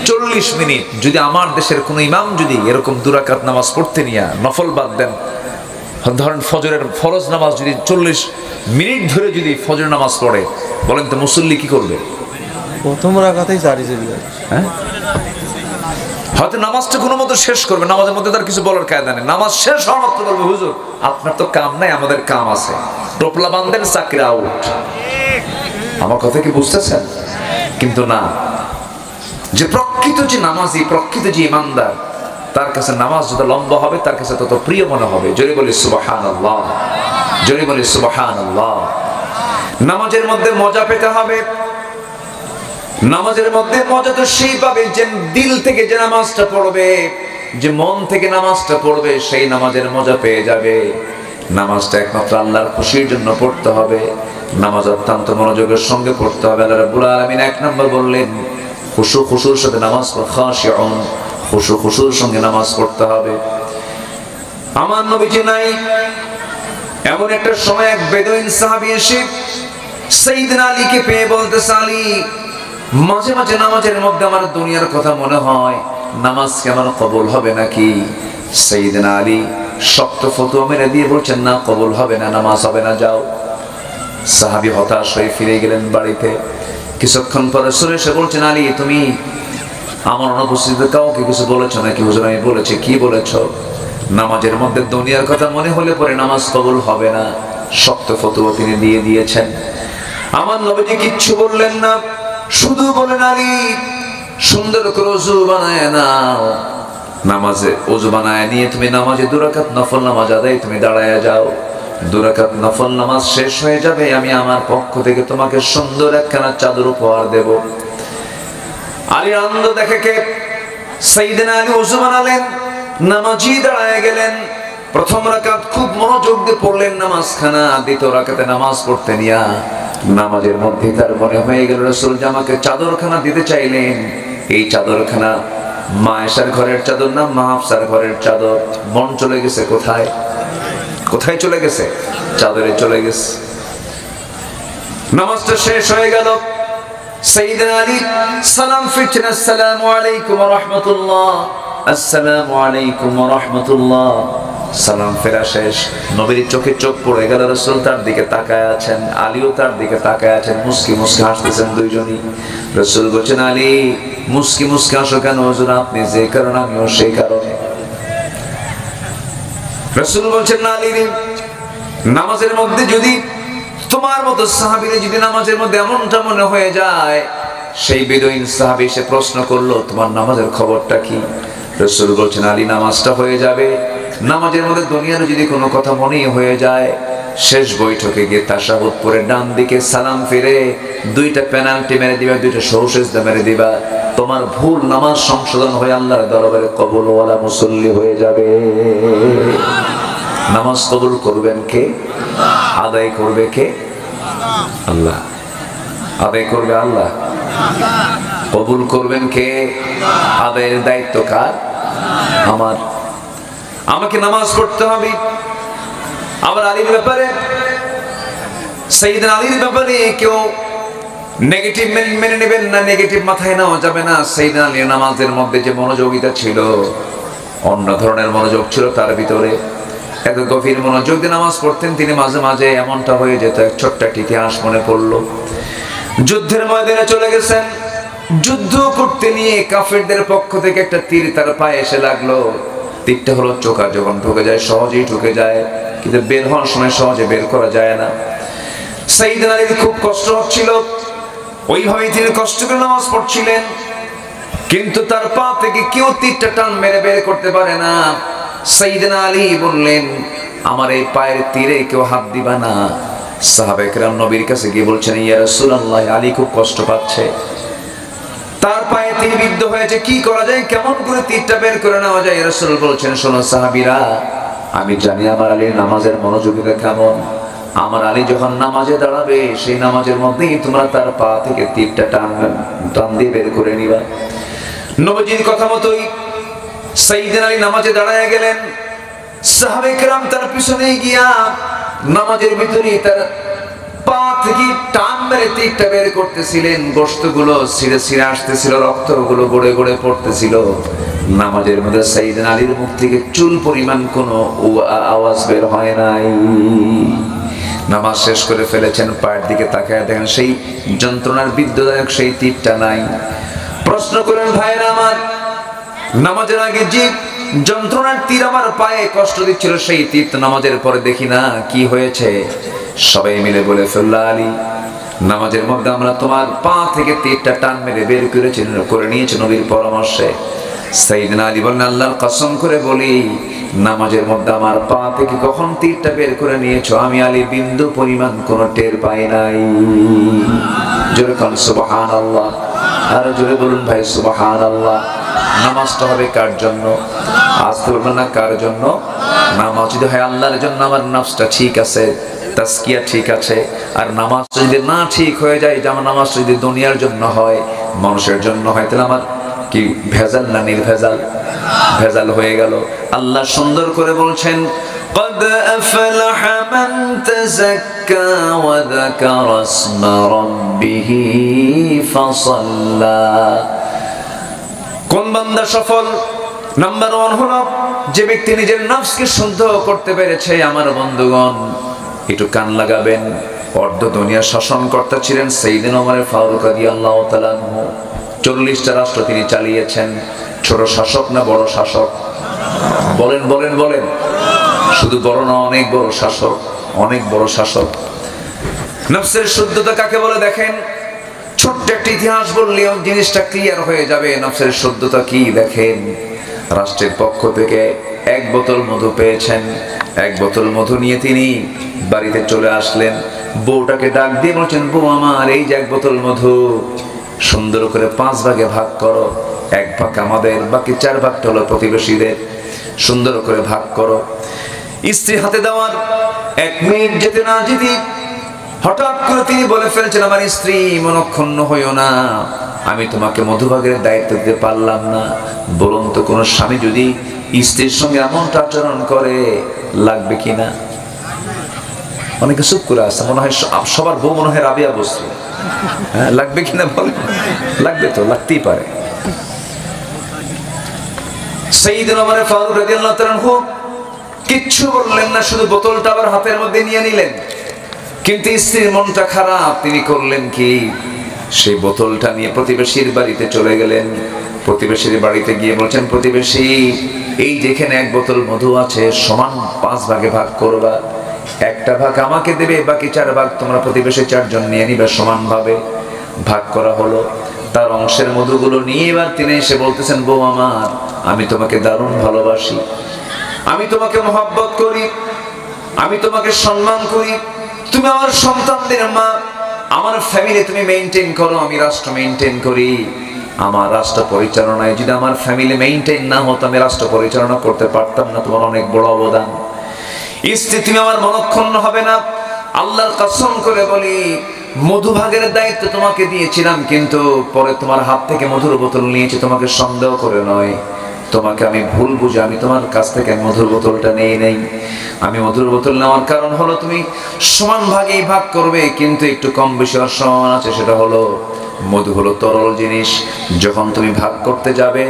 40 মিনিট। যদি আমার দেশের কোন ইমাম যদি এরকম 2 রাকাত নামাজ পড়তে নিয়ে, নফল বাদ দেন, ধরেন ফজরের ফরজ নামাজ যদি 40 মিনিট ধরে যদি ফজর নামাজ পড়ে, বলেন তো মুসল্লি কি করবে? প্রথম রাকাতেই সারি চলে যায়। হ্যাঁ, হয়তো নামাজটা কোনো মতো শেষ করবে, নামাজের মধ্যে তার কিছু বলার কায়দা নেই, নামাজ শেষ হওয়ার মাত্র বলবে হুজুর আপনার তো কাম নাই, আমাদের কাম আছে, টোপলা বান্ধেন চাকরি আউট। আমার কথা কি বুঝতেছেন? কিন্তু না, যে প্রকৃত যে নামাজি, প্রকৃত যে ইমানদার, তার কাছে নামাজ যত লম্বা হবে তার কাছে তত প্রিয় মনে হবে। জোরে বলি সুবহানাল্লাহ, জোরে বলি সুবহানাল্লাহ। নামাজের মধ্যে মজা পেতে হবে। নামাজের মধ্যে মজা তো সেই পাবে যে দিল থেকে যে নামাজটা পড়বে, যে মন থেকে নামাজটা পড়বে, সেই নামাজের মজা পেয়ে যাবে। নামাজটা একমাত্র আল্লাহর খুশির জন্য পড়তে হবে। নামাজ অত্যন্ত মনোযোগের সঙ্গে পড়তে হবে। আল্লাহ রাব্বুল আলামিন 1 নম্বর বললেন খুশু, খুশুর সাথে নামাজ পড়, খাশিউন, খুশু খুশুর সঙ্গে নামাজ পড়তে হবে। আমার নবীজি নাই, এমন একটা সময় এক বেদুইন সাহাবী এসে সাইয়েদনা আলীকে পেয়ে বলতেছে, আলী মাঝে মাঝে নামাজের মধ্যে আমার দুনিয়ার কথা মনে হয়, নামাজ কি আমার কবুল হবে নাকি? সাইয়েদনা আলী শক্ত ফতোয়া মেরে দিয়ে বলছেন, না কবুল হবে না, নামাজ হবে না, যাও। সাহাবী হতাশ হয়ে ফিরে গেলেন বাড়িতে। কিছুক্ষণ পরে রাসূল এসে বলছেন, আলী তুমি আমার অনুপস্থিতিতে কাউকে কিছু বলেছো নাকি? হুজুর আমি বলেছি। কি বলেছো? নামাজের মধ্যে দুনিয়ার কথা মনে হলে পরে নামাজ কবুল হবে না। শক্ত ফতোয়া তিনি দিয়ে দিয়েছেন। আমার নবীজি কিচ্ছু বললেন না, শুধু বলেন, আলী সুন্দর করে ওযু বানায় নাও, নামাজে ওযু বানায় নিয়ে তুমি নামাজে 2 রাকাত নফল নামাজ আদায় তুমি দাঁড়ায় যাও। 2 রাকাত নফল নামাজ শেষ হয়ে যাবে, আমি আমার পক্ষ থেকে তোমাকে সুন্দর একখানা চাদর উপহার দেব। আলী আনন্দ দেখে কে সাইয়েদনা আলী ওযু বানালেন, নামাজি দাঁড়ায় গেলেন। প্রথম রাকাত খুব মনোযোগ দিয়ে পড়লেন নামাজখানা। দ্বিতীয় রাকাতে নামাজ পড়তে নিয়া নামাজের মধ্যে তার মনে হয়ে গেল রাসূল আমাকে চাদরখানা দিতে চাইলেন। এই চাদরখানা মা আয়েশার ঘরের চাদর না, মা হাফসার ঘরের চাদর। মন চলে গেছে কোথায়? কোথায় চলে গেছে? চাদরে চলে গেছে। নামাজটা শেষ হয়ে গেল। সাইয়েদনা আলী সালাম ফিরছেন, আসসালামু আলাইকুম ওয়া রাহমাতুল্লাহ, আসসালামু আলাইকুম ওয়া রাহমাতুল্লাহ। সালাম ফেরা শেষ। নবীর চোখে চোখ পড়ে গেল। রাসূল তার দিকে তাকায় আছেন, আলীও তার দিকে তাকায় আছেন, মুস্কি মুস্কি হাসতেছেন দুইজনই। রাসূল বলেন, আলী মুস্কি মুস্কি হাসো কেন? হুজুর আপনি যে কারণে আমিও সেই কারণে। রাসূল বলেন, না আলী, নামাজের মধ্যে যদি তোমার মতো সাহাবীরে যদি নামাজের মধ্যে এমনটা মনে হয়ে যায়, সেই বেদুইন সাহাবী এসে প্রশ্ন করলো, তোমার নামাজের খবরটা কি? রাসূল বলেন, আলী নামাজটা হয়ে যাবে, নামাজের মধ্যে দুনিয়ার যদি কোনো কথা মনেই হয়ে যায়, শেষ বৈঠকে গিয়ে তাশাহুদ পড়ে ডান দিকে সালাম ফিরে 2টা পেনাল্টি মেরে দিবা, 2টা সহসেজদা মেরে দিবা। তোমার ভুল নামাজ সংশোধন হয়ে আল্লাহর দরবারে কবুলওয়ালা মুসল্লি হয়ে যাবে। নামাজ কবুল করবেন কে? আদায় করবে কে? আল্লাহ। আদায় করবে আল্লাহ। কবুল করবেন কে? আদায়ের দায়িত্ব কার? আমার। আমাকে নামাজ পড়তে হবে। আবার আলীর ব্যাপারে, সাইয়েদনা আলীর ব্যাপারে কেউ নেগেটিভ মেনে নেবেন না, নেগেটিভ মাথায় নেওয়া যাবে না। সাইয়েদনা আলীর নামাজের মধ্যে যে মনোযোগিতা ছিল, অন্য ধরনের মনোযোগ ছিল তার ভিতরে। এত গভীর মনোযোগ দিয়ে নামাজ পড়তেন তিনি। মাঝে মাঝে এমনটা হয়ে যেত, এক ছোট্ট একটা ইতিহাস মনে পড়লো। যুদ্ধের ময়দানে চলে গেছেন, যুদ্ধ করতে নিয়ে কাফেরদের পক্ষ থেকে একটা তীর তার পায়ে এসে লাগলো। তীরটা হলো চোখা, যখন ঢুকে যায় সহজেই ঢুকে যায়, কিন্তু বের হওয়ার সময় সহজে বের করা যায় না। সাইয়েদনা আলীর খুব কষ্ট হচ্ছিল, ওইভাবেই তিনি কষ্ট করে নামাজ পড়ছিলেন, কিন্তু তার পা থেকে কেউ তীরটা টান মেরে বের করতে পারে না। সাইয়েদনা আলী বললেন, আমার এই পায়ের তীরে কেউ হাত দিবা না। সাহাবায়ে কেরাম নবীর কাছে গিয়ে বলছেন, ইয়া রাসূলুল্লাহ, আলী খুব কষ্ট পাচ্ছে, তার পায়ে তীর বিদ্ধ হয়েছে, কি করা যায়, কেমন করে তীরটা বের করে নেওয়া যায়? রাসূল বলছেন, শোনো সাহাবীরা, আমি জানি আমার আলীর নামাজের মনোযোগিতা কেমন। আমার আলী যখন নামাজে দাঁড়াবে, সেই নামাজের মধ্যেই তোমরা তার পা থেকে তীরটা টান দিয়ে বের করে নিবা। নবীজির কথা মতোই সাইয়েদনা আলী নামাজে দাঁড়ায় গেলেন। সাহাবায়ে কেরাম তার পিছনে গিয়া নামাজের ভিতরে তার পা থেকে টান মেরে তীরটা বের করতেছিলেন। গোশতগুলো ছিঁড়ে ছিঁড়ে আসতেছিল, রক্তগুলো গড়ে গড়ে পড়তেছিল। নামাজের মধ্যে সাইয়েদনা আলীর মুখ থেকে চুল পরিমাণ কোনো আওয়াজ বের হয় নাই। নামাজ শেষ করে ফেলেছেন, পায়ের দিকে তাকায় দেখেন সেই যন্ত্রণার বিদ্ধদায়ক সেই তীরটা নাই। প্রশ্ন করেন, ভাইরা আমার, নামাজের আগে যে যন্ত্রণার তীর আমার পায়ে কষ্ট দিচ্ছিল, সেই তীর নামাজের পরে দেখি না কি হয়েছে। সবাই মিলে বলে ফেলল, আলী নামাজের মধ্যে আমরা তোমার পা থেকে তীরটা টান মেরে বের করে নিয়েছি নবীর পরামর্শে। সাইয়েদনা আলী বলেন, আল্লাহর কসম করে বলি নামাজের মধ্যে আমার পা থেকে কখন তীরটা বের করে নিয়েছো আমি আলী বিন্দু পরিমাণ কোনো টের পাই নাই। জোরে বলুন সুবহানাল্লাহ, আর জোরে বলুন ভাই সুবহানাল্লাহ। নামাজটা হবে কার জন্য? আজ বলবেন না কার জন্য? নামাজ যদি হয় আল্লাহর জন্য, আমার নফসটা ঠিক আছে, তাজকিয়া ঠিক আছে। আর নামাজ যদি না ঠিক হয়ে যায়, যেমন নামাজ যদি দুনিয়ার জন্য হয়, মানুষের জন্য হয়, তাহলে আমার কি ভেজাল না নির্ভেজাল? ভেজাল হয়ে গেল। আল্লাহ সুন্দর করে বলছেন, قد أفلح من تزكى وذكر اسم ربه فصلى। কোন বান্দা সফল? নাম্বার 1 হলো যে ব্যক্তি নিজের নফসকে শুদ্ধ করতে পেরেছে। আমার বন্ধুগণ একটু কান লাগাবেন, অর্ধ দুনিয়ার শাসনকর্তা ছিলেন সাইয়েদনা ওমর ফারুক রাদিয়াল্লাহু তাআলা আনহু। 40টা রাষ্ট্র তিনি চালিয়েছেন। ছোট শাসক না বড় শাসক? বলেন বলেন বলেন। শুধু বড় না, অনেক বড় শাসক, অনেক বড় শাসক। নফসের শুদ্ধতা কাকে বলে দেখেন, ছোট্ট একটা ইতিহাস বললেও জিনিসটা ক্লিয়ার হয়ে যাবে নফসের শুদ্ধতা কি। দেখেন, রাষ্ট্রের পক্ষ থেকে 1 বোতল মধু পেয়েছেন। 1 বোতল মধু নিয়ে তিনি বাড়িতে চলে আসলেন। বউটাকে ডাক দিয়ে বলছেন, বউ আমার এই যে 1 বোতল মধু, সুন্দর করে 5 ভাগে ভাগ করো। 1 ভাগ আমাদের, বাকি 4 ভাগটা হলো প্রতিবেশীদের। সুন্দর করে ভাগ করো। স্ত্রী হাতে দেওয়ার 1 মিনিট যেতে না যেতে হঠাৎ করে তিনি বলে ফেলছেন, আমার স্ত্রী মনক্ষুণ্ণ হইও না, আমি তোমাকে মধুভাগের দায়িত্ব দিতে পারলাম না। বলুন তো কোন স্বামী যদি স্ত্রীর সঙ্গে এমনটা আচরণ করে লাগবে কিনা? অনেকে চুপ করে আসছে, মনে হয় সবার বউ মনে হয় রাবিয়া বসছে। হ্যাঁ, লাগবে কিনা বল? লাগবে তো, লাগতেই পারে। সাইয়েদনা ওমর ফারুক রাদিয়াল্লাহু তাআলা আনহু কিচ্ছু বললেন না, শুধু বোতলটা আবার হাতের মধ্যে নিয়ে নিলেন। কিন্তু স্ত্রীর মনটা খারাপ, তিনি করলেন কি, সেই বোতলটা নিয়ে প্রতিবেশীর বাড়িতে চলে গেলেন। প্রতিবেশীর বাড়িতে গিয়ে বলছেন, প্রতিবেশী এই যেখানে 1 বোতল মধু আছে, সমান 5 ভাগে ভাগ করবা। 1টা ভাগ আমাকে দেবে, বাকি 4 ভাগ তোমরা প্রতিবেশী 4 জন নিয়ে নিবে। সমান ভাবে ভাগ করা হলো। তার অংশের মধুগুলো নিয়ে এবার তিনি এসে বলতেছেন, বউ আমার আমি তোমাকে দারুণ ভালোবাসি, আমি তোমাকে মহব্বত করি, আমি তোমাকে সম্মান করি, তুমি আমার সন্তানদের মা, আমার ফ্যামিলি তুমি মেইনটেইন করো, আমি রাষ্ট্র মেইনটেইন করি। আমার রাষ্ট্র পরিচালনায় যদি আমার ফ্যামিলি মেইনটেইন না হতো, আমি রাষ্ট্র পরিচালনা করতে পারতাম না। তোমার অনেক বড় অবদান। স্ত্রী তুমি আমার মনক্ষুণ্ণ হবে না, আল্লাহর কসম করে বলি মধুভাগের দায়িত্ব তোমাকে দিয়েছিলাম, কিন্তু পরে তোমার হাত থেকে মধুর বোতল নিয়েছি তোমাকে সন্দেহ করে নয়, তোমাকে আমি ভুল বুঝে আমি তোমার কাছ থেকে মধুর বোতলটা নেই নেই। আমি মধুর বোতল নেওয়ার কারণ হলো তুমি সমান ভাগেই ভাগ করবে, কিন্তু একটু কম বেশি অসমান আছে। সেটা হলো মধু হলো তরল জিনিস, যখন তুমি ভাগ করতে যাবে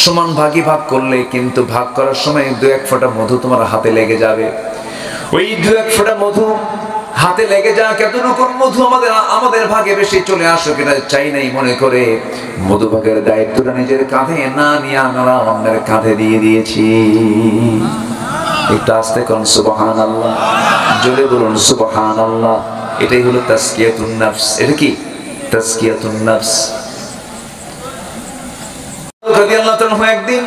সমান ভাগই ভাগ করলে, কিন্তু ভাগ করার সময় 2-1 ফোঁটা মধু তোমার হাতে লেগে যাবে। ওই 2-1 ফোঁটা মধু হাতে লেগে যাক, এতটুকু মধু আমাদের ভাগে বেশি চলে আসুক এটা চাই নাই মনে করে মধুভাগের দায়িত্বটা নিজের কাঁধে না নিয়ে আমরা অন্যের কাঁধে দিয়ে দিয়েছি। একটু আস্তে করুন সুবহানাল্লাহ, জোরে বলুন সুবহানাল্লাহ। এটাই হলো তাজকিয়াতুন নফস। এটা কি তাজকিয়াতুন নফস? রাদিয়াল্লাহু তাআলা একদিন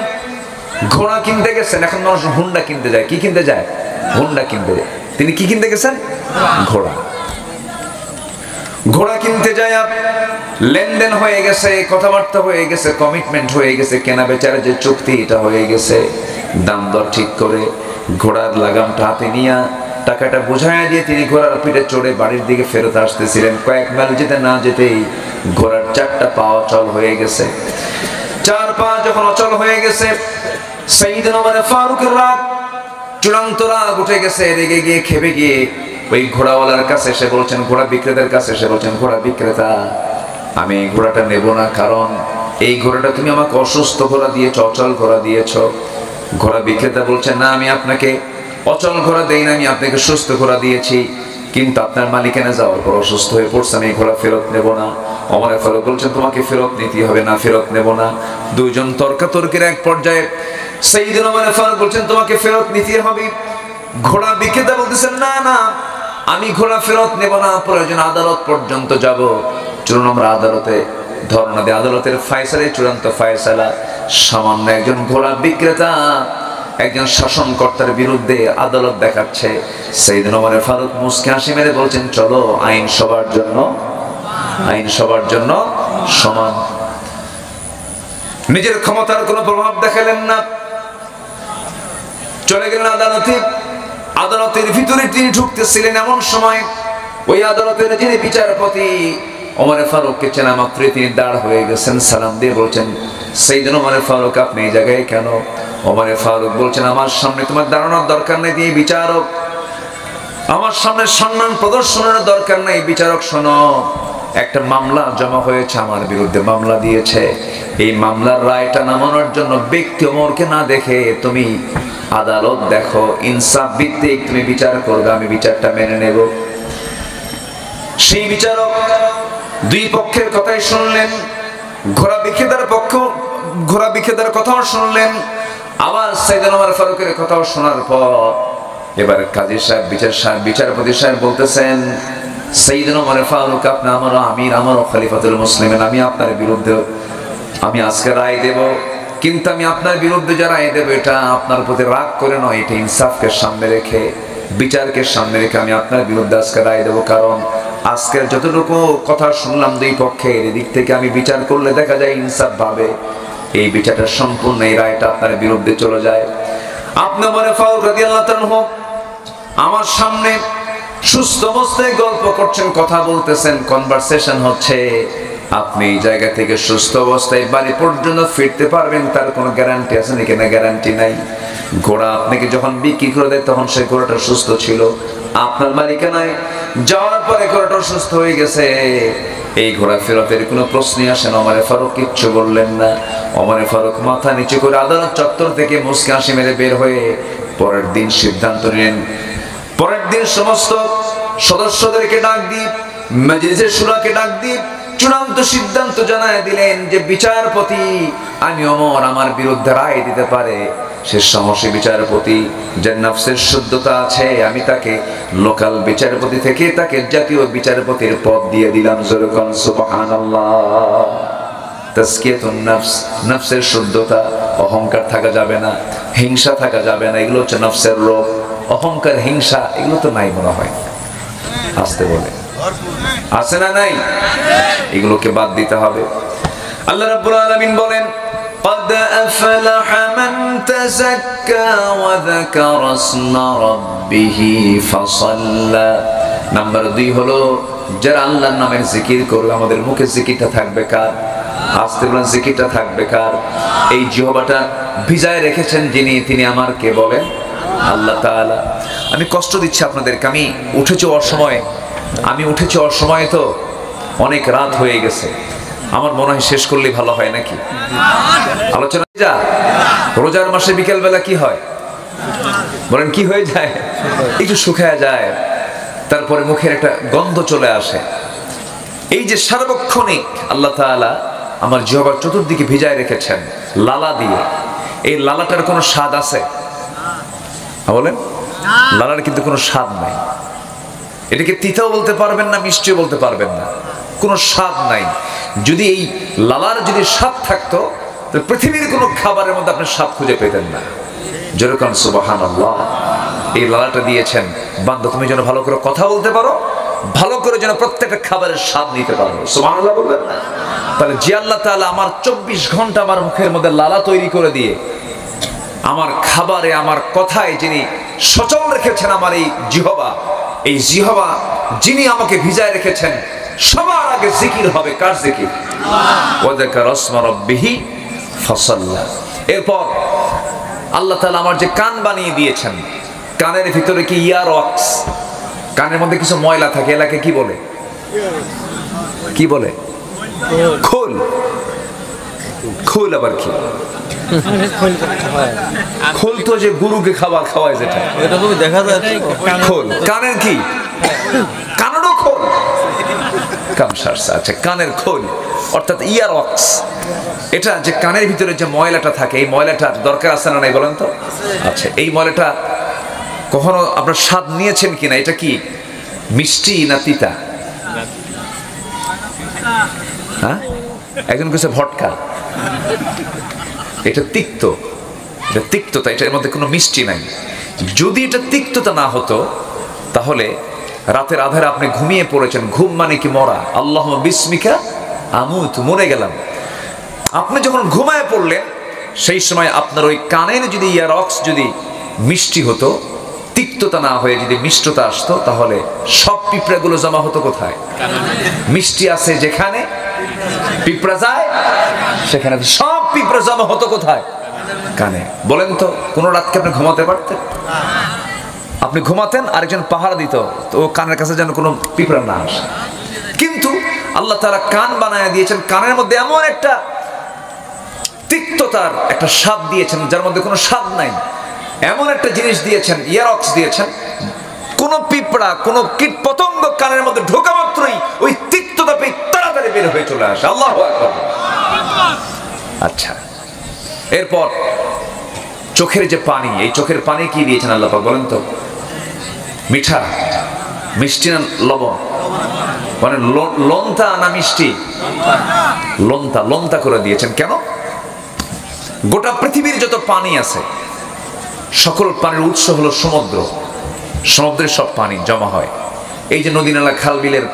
ঘোড়া কিনতে গেছেন। এখন মানুষ হুন্ডা কিনতে যায়। কি কিনতে যায়? হুন্ডা কিনতে যায়। তিনি কি কিনতে গেছেন? ঘোড়া। ঘোড়া কিনতে যায়, লেনদেন হয়ে গেছে, কথাবার্তা হয়ে গেছে, কমিটমেন্ট হয়ে গেছে, কেনা বেচার যে চুক্তি এটা হয়ে গেছে। দাম দর ঠিক করে ঘোড়ার লাগামটা হাতে নিয়ে টাকাটা বুঝাইয়া দিয়ে তিনি ঘোড়ার পিঠে চড়ে বাড়ির দিকে ফেরত আসতেছিলেন। কয়েক মাইল যেতে না যেতেই ঘোড়ার 4টা পা অচল হয়ে গেছে। 4 পা যখন অচল হয়ে গেছে, সাইয়েদনা ওমর ফারুকের রাগ, চূড়ান্ত রাগ উঠে গেছে। রেগে গিয়ে খেপে গিয়ে ওই ঘোড়াওয়ালার কাছে এসে বলছেন, ঘোড়া বিক্রেতার কাছে এসে বলছেন, ঘোড়া বিক্রেতা আমি এই ঘোড়াটা নেব না, কারণ এই ঘোড়াটা তুমি আমাকে অসুস্থ ঘোড়া দিয়েছ, অচল ঘোড়া দিয়েছ। ঘোড়া বিক্রেতা বলছেন, না আমি আপনাকে অচল ঘোড়া দেই না, আমি আপনাকে সুস্থ ঘোড়া দিয়েছি, কিন্তু আপনার মালিকানা যাওয়ার পর অসুস্থ হয়ে পড়ছে, আমি এই ঘোড়া ফেরত নেব না। ওমর ফারুক বলছেন তোমাকে ফেরত নিতে হবে, না ফেরত নেব না। দুইজন তর্কাতর্কির এক পর্যায়ে সাইয়েদনা ওমর ফারুক বলছেন তোমাকে ফেরত নিতে হবে। ঘোড়া বিক্রেতা বলতেছেন না না আমি ঘোড়া ফেরত নেব না, প্রয়োজন আদালত পর্যন্ত যাব। চলুন আমরা আদালতে ধর্ণা দিই, আদালতের ফয়সালা চূড়ান্ত ফয়সালা। সামান্য একজন ঘোড়া বিক্রেতা একজন শাসনকর্তার বিরুদ্ধে আদালত দেখাচ্ছে। সাইয়েদনা ওমর ফারুক মুস্কি হাসি মেরে বলছেন চলো আইন সবার জন্য, আইন সবার জন্য সমান। নিজের ক্ষমতার কোনো প্রভাব দেখালেন না, চলে গেলেন আদালতে। আদালতের ভিতরে তিনি ঢুকতেছিলেন, এমন সময় ওই আদালতের যিনি বিচারপতি ওমর ফারুককে চেনা মাত্রই তিনি দাঁড় হয়ে গেছেন, সালাম দিয়ে বলছেন সাইয়েদনা ওমর ফারুক আপনি এই জায়গায় কেন? ওমর ফারুক বলছেন আমার সামনে তোমার দাঁড়ানোর দরকার নেই, তিনি বিচারক, আমার সামনে সম্মান প্রদর্শনের দরকার নেই। বিচারক শোনো, একটা মামলা জমা হয়েছে আমার বিরুদ্ধে, মামলা দিয়েছে। এই মামলার রায়টা নামানোর জন্য ব্যক্তি ওমরকে না দেখে তুমি আদালত দেখো, ইনসাফ ভিত্তিক তুমি বিচার করবে, আমি বিচারটা মেনে নেব। সেই বিচারক দুই পক্ষের কথাই শুনলেন, ঘোড়া বিক্রেতার কথাও শুনলেন, আবার সাইয়েদনা ওমর ফারুকের কথাও শোনার পর এবার কাজী সাহেব বিচারপতি সাহেব বলতেছেন সাইয়েদনা ওমর ফারুক আপনি আমারও আমির, আমারও খলিফাতুল মুসলিমিন, আমি আপনার বিরুদ্ধে আমি আজকে রায় দেব, কিন্তু আমি আপনার বিরুদ্ধে যা রায় দেব এটা আপনার প্রতি রাগ করে নয়, এটা ইনসাফকে সামনে রেখে, বিচারকে সামনে রেখে আমি আপনার বিরুদ্ধে আজকে রায় দেব। কারণ আজকের যতটুকু কথা শুনলাম দুই পক্ষের, এদিক থেকে আমি বিচার করলে দেখা যায় ইনসাফ ভাবে এই বিচারটা সম্পূর্ণ, এই রায়টা আপনার বিরুদ্ধে চলে যায়। আপনি ওমর ফারুক রাদিয়াল্লাহু তাআলা আমার সামনে সুস্থ অবস্থায় গল্প করছেন, কথা বলতেছেন, কনভারসেশন হচ্ছে। আপনি এই জায়গা থেকে সুস্থ অবস্থায় বাড়ি পর্যন্ত ফিরতে পারবেন তার কোনো গ্যারান্টি আছে নাকি? না, গ্যারান্টি নাই। ঘোড়া আপনাকে যখন বিক্রি করে দেয় তখন সেই ঘোড়াটা সুস্থ ছিল, আপনার মালিকানায় যাওয়ার পরে ঘোড়াটা সুস্থ হয়ে গেছে, এই ঘোড়া ফেরতের কোনো প্রশ্নই আসে না। ওমর ফারুক কিচ্ছু বললেন না। ওমর ফারুক মাথা নিচু করে আদালত চত্বর থেকে মুস্কি হাসি মেরে বের হয়ে পরের দিন সিদ্ধান্ত নিলেন। পরের দিন সমস্ত সদস্যদেরকে ডাক দিয়ে, মাজলিসে শুরাকে ডাক দিয়ে চূড়ান্ত সিদ্ধান্ত জানায় দিলেন যে বিচারপতি আমি ওমর আমার বিরুদ্ধে রায় দিতে পারে, সে সাহসী বিচারপতি, যার নফসের শুদ্ধতা আছে, আমি তাকে লোকাল বিচারপতি থেকে তাকে জাতীয় বিচারপতির পদ দিয়ে দিলাম। জোরকান সুবহানাল্লাহ। তাজকিয়াতুন নফস, নফসের শুদ্ধতা, অহংকার থাকা যাবে না, হিংসা থাকা যাবে না, এগুলো হচ্ছে নফসের রোগ। অহংকার হিংসা এগুলো তো নাই মনে হয়, আসতে বলে আছে না নাই? এগুলোকে বাদ দিতে হবে। আল্লাহ রাব্বুল আলামিন বলেন قد أفلح من تزكى وذكر اسم ربه فصلى। নাম্বার 2 হলো যারা আল্লাহর নামের জিকির করবে, আমাদের মুখে জিকিরটা থাকবে কার? আসতে বলেন জিকিরটা থাকবে কার? এই জিহ্বাটা ভিজায় রেখেছেন যিনি, তিনি আমার কে বলেন? আল্লাহ তাআলা। আমি কষ্ট দিচ্ছি আপনাদেরকে, আমি উঠেছি অসময়ে, তো অনেক রাত হয়ে গেছে, আমার মনে হয় শেষ করলেই ভালো হয় নাকি? আলোচনা যা রোজার মাসে বিকেল বেলা কি হয় বলেন, কি হয়ে যায়? একটু শুকায় যায়, তারপরে মুখের একটা গন্ধ চলে আসে। এই যে সার্বক্ষণিক আল্লাহ তাআলা আমার জিহ্বার চতুর্দিকে ভিজায় রেখেছেন লালা দিয়ে, এই লালাটার কোনো স্বাদ আছে? বলেন, লালার কিন্তু কোনো স্বাদ নাই। এটাকে তিতাও বলতে পারবেন না, মিষ্টিও বলতে পারবেন না, কোনো স্বাদ নাই। যদি এই লালার যদি স্বাদ থাকতো তাহলে পৃথিবীর কোনো খাবারের মধ্যে আপনি স্বাদ খুঁজে পেতেন না। যেরকম সুবহানাল্লাহ, এই লালাটা দিয়েছেন বান্দা তুমি যেন ভালো করে কথা বলতে পারো, ভালো করে যেন প্রত্যেকটা খাবারের স্বাদ নিতে পারো। সুবহানাল্লাহ বলবেন না? তাহলে যে আল্লাহ তাআলা আমার 24 ঘন্টা আমার মুখের মধ্যে লালা তৈরি করে দিয়ে আমার খাবারে আমার কথায় যিনি সচল রেখেছেন আমার এই জিহ্বা, এই জিহ্বা যিনি আমাকে ভিজায় রেখেছেন, সবার আগে জিকির হবে কার জিকির? ওয়া যাকারা ইসমা রাব্বিহি ফাসাল্লা। এরপর আল্লাহ তাআলা আমার যে কান বানিয়ে দিয়েছেন, কানের ভিতরে কি ইয়ার ওয়াক্স, কানের মধ্যে কিছু ময়লা থাকে, এলাকে কি বলে? কি বলে? খোল। খোল আবার কি? খোল তো যে গরুকে খাবার খাওয়ায়, যেটা দেখা যায় খোল। কানের কি? কানেরও খোল। কাম সারসা, আচ্ছা কানের খোল অর্থাৎ ইয়ারওয়াক্স, এটা যে কানের ভিতরে যে ময়লাটা থাকে এই ময়লাটার দরকার আছে না নাই বলেন তো? আচ্ছা এই ময়লাটা কখনো আপনার স্বাদ নিয়েছেন কিনা? এটা কি মিষ্টি না তিতা? হ্যাঁ, একজন কিছু ভটকা, এটা তিক্ত, এটা তিক্ততা, এটার মধ্যে কোনো মিষ্টি নাই। যদি এটা তিক্ততা না হতো তাহলে রাতের আধারে আপনি ঘুমিয়ে পড়েছেন, ঘুম মানে কি মরা, আল্লাহ বিস্মিকা আমুত, মরে গেলাম। আপনি যখন ঘুমায় পড়লেন সেই সময় আপনার ওই কানের যদি ইয়ারক্স যদি মিষ্টি হতো, তিক্ততা না হয়ে যদি মিষ্টতা আসতো, তাহলে সব পিঁপড়াগুলো জমা হতো কোথায়? মিষ্টি আছে যেখানে পিঁপড়া যায় সেখানে সব পিঁপড়া জমা হতো কোথায়? কানে। বলেন তো কোন রাতকে আপনি ঘুমাতে পারতেন? আপনি ঘুমাতেন, আরেকজন পাহারা দিত তো কানের কাছে যেন কোনো পিঁপড়া না আসে। কিন্তু আল্লাহ তাআলা কান বানায় দিয়েছেন, কানের মধ্যে এমন একটা তিক্ততার একটা স্বাদ দিয়েছেন যার মধ্যে কোনো স্বাদ নাই, এমন একটা জিনিস দিয়েছেন, ইয়ারক্স দিয়েছেন, কোন পিঁপড়া কোন কীট পতঙ্গ কানের মধ্যে ঢোকা মাত্রই ওই তিক্ততা পেয়ে তাড়াতাড়ি বের হয়ে চলে আসে। আল্লাহু আকবার। আচ্ছা, এরপর চোখের যে পানি, এই চোখের পানি কি দিয়েছেন আল্লাহ পাক বলেন তো? মিঠা, মিষ্টি না লবণ? মানে লন্তা না মিষ্টি? লন্তা, লন্তা করে দিয়েছেন। কেন? গোটা পৃথিবীর যত পানি আছে সকল পানির উৎস হলো সমুদ্র, সমুদ্রের সব পানি জমা হয়। এই যে নদী নালা খাল বিলের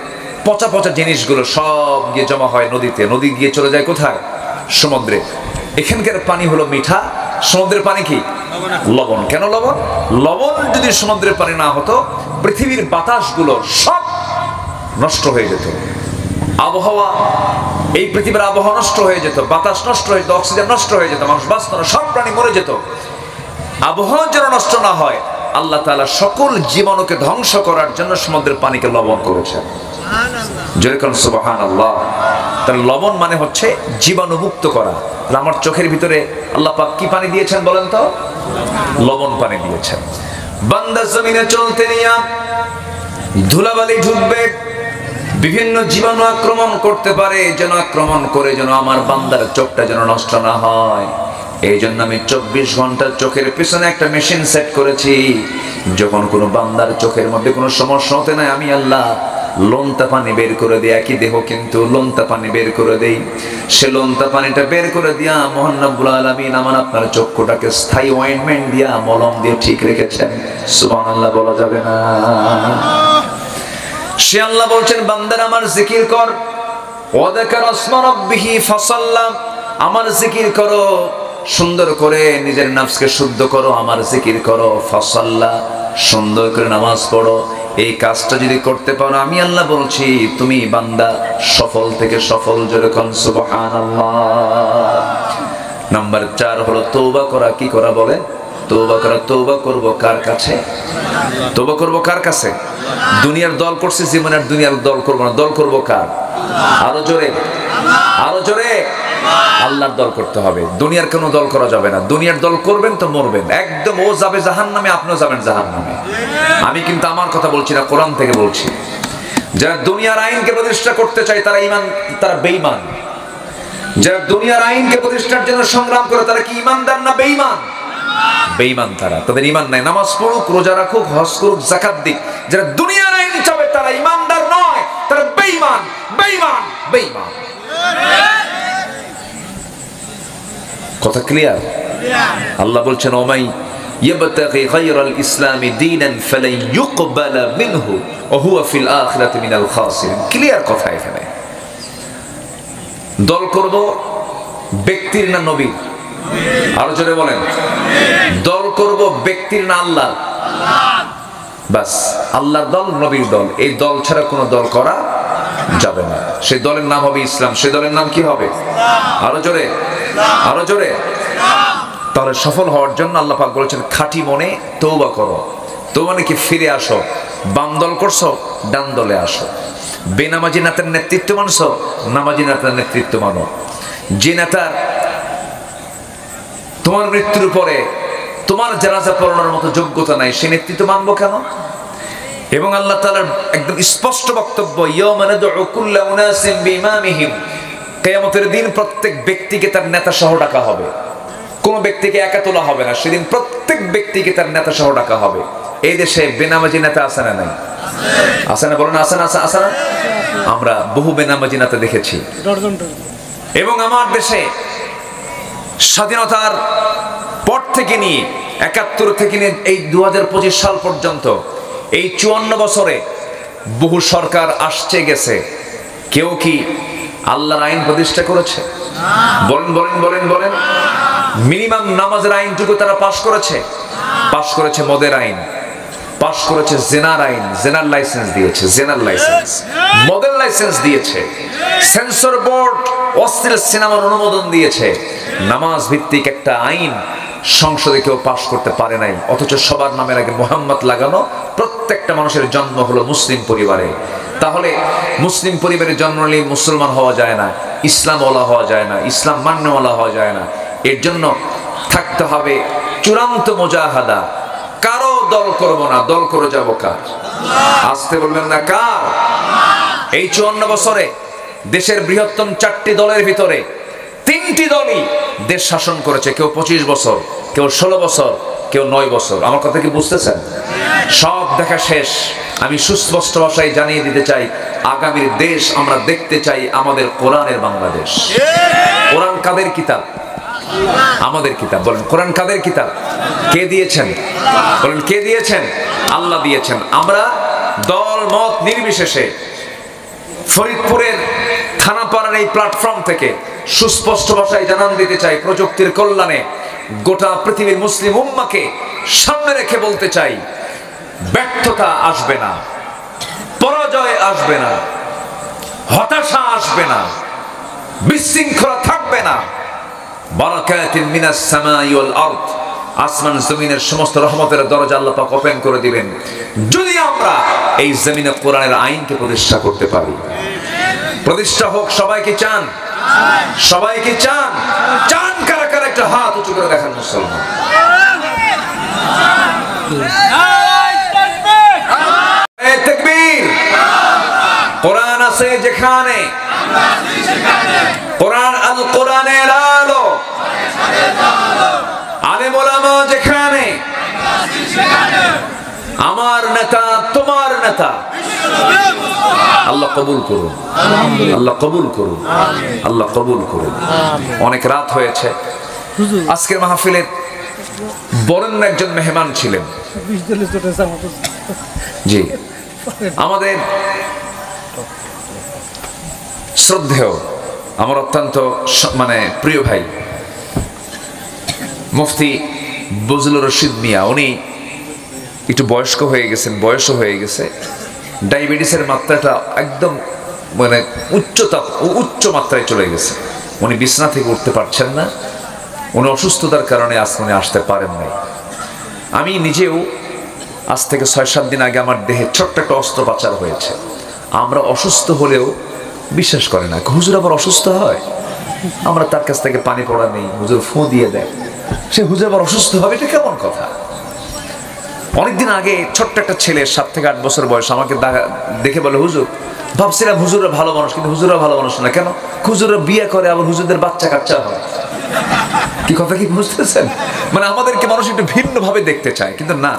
পচা পচা জিনিসগুলো সব গিয়ে জমা হয় নদীতে, নদী গিয়ে চলে যায় কোথায়? সমুদ্রে। এখানকার পানি হলো মিঠা, সমুদ্রের পানি কি লবণ। কেন লবণ? লবণ যদি সমুদ্রের পানি না হতো পৃথিবীর বাতাসগুলো সব নষ্ট হয়ে যেত, আবহাওয়া, এই পৃথিবীর আবহাওয়া নষ্ট হয়ে যেত, বাতাস নষ্ট হয়ে যেত, অক্সিজেন নষ্ট হয়ে যেত, মানুষ বাঁচত না, সব প্রাণী মরে যেত। আবহাওয়া যেন নষ্ট না হয় আল্লাহ তাআলা সকল জীবাণুকে ধ্বংস করার জন্য সমুদ্রের পানিকে লবণ করেছেন। যেরকম সুবহানাল্লাহ। তাহলে লবণ মানে হচ্ছে জীবাণু মুক্ত করা। আমার চোখের ভিতরে আল্লাহ পাক কি পানি দিয়েছেন বলেন তো? লবণ পানি দিয়েছেন। বান্দা জমিনে চলতে নিয়া ধুলাবালি ঢুকবে, বিভিন্ন জীবাণু আক্রমণ করতে পারে, যেন আক্রমণ করে যেন আমার বান্দার চোখটা যেন নষ্ট না হয়। এই জন্য আমি 24 ঘন্টা চোখের পিছনে একটা মেশিন সেট করেছি। যখন কোনো বান্দার চোখের মধ্যে কোনো সমস্যা হতে নাই, আমি আল্লাহ লোনতা পানি বের করে দিই, একই দেহ কিন্তু লোনতা পানি বের করে দেই। সে লোনতা পানিটা বের করে দিয়া মহান রব্বুল আলামিন আমার আপনার চক্ষুটাকে স্থায়ী অয়েন্টমেন্ট দিয়া মলম দিয়ে ঠিক রেখেছেন। সুবহানাল্লাহ বলা যাবে না? সে আল্লাহ বলছেন বান্দারা আমার জিকির কর, ওয়াযাকারা ইসমা রাব্বিহি ফাসাল্লা, আমার জিকির করো, সুন্দর করে নিজের নফসকে শুদ্ধ করো, আমার জিকির করো, ফাসাল্লা, সুন্দর করে নামাজ পড়ো। এই কাজটা যদি করতে পারো আমি আল্লাহ বলছি তুমি বান্দা সফল থেকে সফল। যেরকম সুবহানাল্লাহ। নাম্বার 4 হলো তওবা করা। কি করা বলে? তওবা করা। তওবা করব কার কাছে? তওবা করব কার কাছে? দুনিয়ার দল করছে জীবনে, আর দুনিয়ার দল করব না। দল করব কার? আরো জোরে, আরো জোরে। আল্লাহর দল করতে হবে, দুনিয়ার কোনো দল করা যাবে না। দুনিয়ার দল করবেন তো মরবেন একদম। ও যাবে জাহান্নামে, আপনিও যাবেন জাহান্নামে। আমি কিন্তু আমার কথা বলছি না, কোরআন থেকে বলছি। যারা দুনিয়ার আইনকে প্রতিষ্ঠা করতে চায় তারা ঈমান, তারা বেঈমান। যারা দুনিয়ার আইনকে প্রতিষ্ঠার জন্য সংগ্রাম করে তারা কি ঈমানদার না বেঈমান? বেঈমান তারা, তাদের ঈমান নাই। নামাজ পড়ুক, রোজা রাখুক, হজ করুক, যাকাত দিক, যারা দুনিয়ার আইন চাবে তারা ঈমানদার নয়, তারা বেঈমান, বেঈমান, বেঈমান। কথা ক্লিয়ার? আল্লাহ বলছেন ওমাই ইয়াবতাগি গায়রাল ইসলামি দীনান ফালান ইউকবালা মিনহু ওয়া হুয়া ফিল আখিরাতি মিনাল খাসিরিন। ক্লিয়ার কথা এখানে। দল করব ব্যক্তির না নবীর? আরো জোরে বলেন। দল করব ব্যক্তির না আল্লাহর? বাস, আল্লাহর দল, নবীর দল, এই দল ছাড়া কোনো দল করা যাবে না। সেই দলের নাম হবে ইসলাম। সেই দলের নাম কি হবে? আরো জোরে, আরো জোরে। তাহলে সফল হওয়ার জন্য আল্লাহ পাক বলেছেন খাঁটি মনে তওবা করো। তওবা নাকি ফিরে আসো। বাম দল করছো, ডান দলে আসো। বেনামাজি নেতার নেতৃত্ব মানছো, নামাজি নেতার নেতৃত্ব মানো। যে নেতার তোমার মৃত্যুর পরে তোমার জানাজা পড়ানোর মতো যোগ্যতা নাই, সে নেতৃত্ব মানবো কেন? এবং আল্লাহ তাআলার একদম স্পষ্ট বক্তব্য, ইয়াওমা নাদউ কুল্লা উনাসিন বিইমামিহিম, কিয়ামতের দিন প্রত্যেক ব্যক্তিকে তার নেতা সহ ডাকা হবে। কোন ব্যক্তিকে একা তোলা হবে না, সেদিন প্রত্যেক ব্যক্তিকে তার নেতা সহ ডাকা হবে। এই দেশে বেনামাজি নেতা আছে না নাই? আছে না? বলেন আছে না? আছে না? আমরা বহু বেনামাজি নেতা দেখেছি। এবং আমার দেশে স্বাধীনতার পর থেকে নিয়ে ৭১ থেকে নিয়ে এই ২০২৫ সাল পর্যন্ত এই ৫৪ বছরে বহু সরকার আসছে গেছে, কেউ কি আল্লাহর আইন প্রতিষ্ঠা করেছে? বলেন বলেন বলেন বলেন। মিনিমাম নামাজের আইনটুকু তারা পাশ করেছে? পাশ করেছে মদের আইন, পাশ করেছে জেনার আইন, জেনার লাইসেন্স দিয়েছে, জেনার লাইসেন্স, মদের লাইসেন্স দিয়েছে, সেন্সর বোর্ড অশ্লীল সিনেমার অনুমোদন দিয়েছে। নামাজ ভিত্তিক একটা আইন সংসদে কেউ পাশ করতে পারে নাই, অথচ সবার নামের আগে মুহাম্মদ লাগানো। প্রত্যেকটা মানুষের জন্ম হলো মুসলিম পরিবারে। তাহলে মুসলিম পরিবারে জন্ম নিলে মুসলমান হওয়া যায় না, ইসলামওয়ালা হওয়া যায় না, ইসলাম মান্যওয়ালা হওয়া যায় না। এর জন্য থাকতে হবে চূড়ান্ত মুজাহাদা। কারো দল করব না, দল করে যাব কার? আসতে বলবেন না কার? এই ৫৪ বছরে দেশের বৃহত্তম ৪টি দলের ভিতরে ৩টি দলই দেশ শাসন করেছে। কেউ ২৫ বছর, কেউ ১৬ বছর, কেউ ৯ বছর। আমার কথা কি বুঝতেছেন? সব দেখা শেষ। আমি সুস্পষ্ট ভাষায় জানিয়ে দিতে চাই, আগামীর দেশ আমরা দেখতে চাই আমাদের কোরআনের বাংলাদেশ। কোরআন কাদের কিতাব? আমাদের কিতাব। বলেন কোরআন কাদের কিতাব? কে দিয়েছেন? বলেন কে দিয়েছেন? আল্লাহ দিয়েছেন। আমরা দল মত নির্বিশেষে ফরিদপুরের থানাপাড়ার এই প্ল্যাটফর্ম থেকে সুস্পষ্ট ভাষায় জানান দিতে চাই, প্রযুক্তির কল্যাণে গোটা পৃথিবীর মুসলিম উম্মাকে সামনে রেখে বলতে চাই, ব্যর্থতা আসবে না, পরাজয় আসবে না, হতাশা আসবে না, বিশৃঙ্খলা থাকবে না। বারাকাতিন মিনাস সামাই ওয়াল আরদ, আসমান জমিনের সমস্ত রহমতের দরজা আল্লাহ পাক ওপেন করে দিবেন যদি আমরা এই জমিনে কোরআনের আইনকে প্রতিষ্ঠা করতে পারি। প্রতিষ্ঠা হোক, সবাইকে চান? সবাইকে চান? চান কারা কারা? একটা হাত উঁচু করে দেখান মুসলমান। তাকবীর। কোরআন আছে যেখানে, কোরআন আল কোরআনের আলো, আলেম ওলামা যেখানে, আমার নেতা তোমার নেতা। আল্লাহ কবুল করুন, আল্লাহ কবুল করুন, আল্লাহ কবুল করুন। অনেক রাত হয়েছে। আজকের মাহফিলের বরেণ্য একজন মেহমান ছিলেন। জি, আমাদের শ্রদ্ধেয়, আমার অত্যন্ত প্রিয় ভাই মুফতি বজলুর রশিদ মিয়া। উনি একটু বয়স্ক হয়ে গেছেন, বয়সও হয়ে গেছে। ডায়াবেটিসের মাত্রাটা একদম উচ্চ মাত্রায় চলে গেছে। উনি বিছানা থেকে উঠতে পারছেন না। উনি অসুস্থতার কারণে উনি আসতে পারেন নাই। আমি নিজেও আজ থেকে ৬-৭ দিন আগে আমার দেহে ছোট্ট একটা অস্ত্রোপচার হয়েছে। আমরা অসুস্থ হলেও বিশ্বাস করে না, হুজুর আবার অসুস্থ হয়। আমরা তার কাছ থেকে পানি পড়া নেই, হুজুর ফু দিয়ে দেয়, সে হুজুর আবার অসুস্থ হবে, এটা কেমন কথা? অনেকদিন আগে ছোট্ট একটা ছেলে ৭ থেকে ৮ বছর বয়স আমাকে দেখে বলে, হুজুর ভাবছিলাম হুজুররা ভালো মানুষ, কিন্তু হুজুররা ভালো মানুষ না। কেন? হুজুররা বিয়ে করে, আবার হুজুরদের বাচ্চা কাচ্চা হয়। কি কথা কি বুঝতেছেন? আমাদেরকে মানুষ একটু ভিন্ন ভাবে দেখতে চায়, কিন্তু না,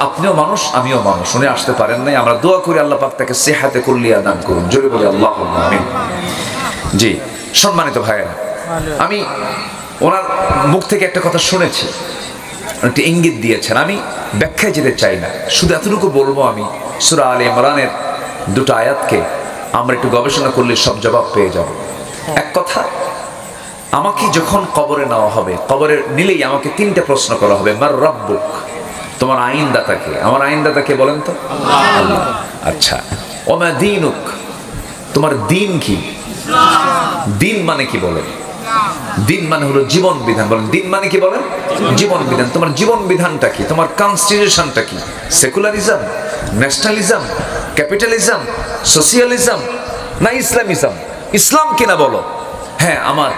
আপনিও মানুষ, আমিও মানুষ। উনি আসতে পারেন নাই। আমরা দোয়া করি আল্লাহ পাক তাকে সেহাতে কুল্লিয়া দান করুন। জোরে বলি আল্লাহুম্মা আমিন। জি, সম্মানিত ভাইয়েরা, আমি ওনার মুখ থেকে একটা কথা শুনেছি, একটা ইঙ্গিত দিয়েছেন। আমি ব্যাখ্যায় যেতে চাই না, শুধু এতটুকু বলবো, আমি সূরা আলে ইমরানের 2টা আয়াতকে আমরা একটু গবেষণা করলে সব জবাব পেয়ে যাব। এক কথা, আমাকে যখন কবরে নেওয়া হবে, কবরে নিলেই আমাকে 3টে প্রশ্ন করা হবে। মার রাব্বুক, তোমার আইনদাতাকে? আমার আইনদাতাকে বলেন তো? আল্লাহ। আচ্ছা, ওমা দীনুক, তোমার দিন কি? দিন মানে কি বলেন? দিন মানে হলো জীবন বিধান। বলেন দিন মানে কি বলেন? জীবন বিধান। তোমার জীবন বিধানটা কি? তোমার কনস্টিটিউশনটা কি? সেকুলারিজম, ন্যাশনালিজম, ক্যাপিটালিজম, সোশিয়ালিজম না ইসলামিজম? ইসলাম কিনা বলো? হ্যাঁ, আমার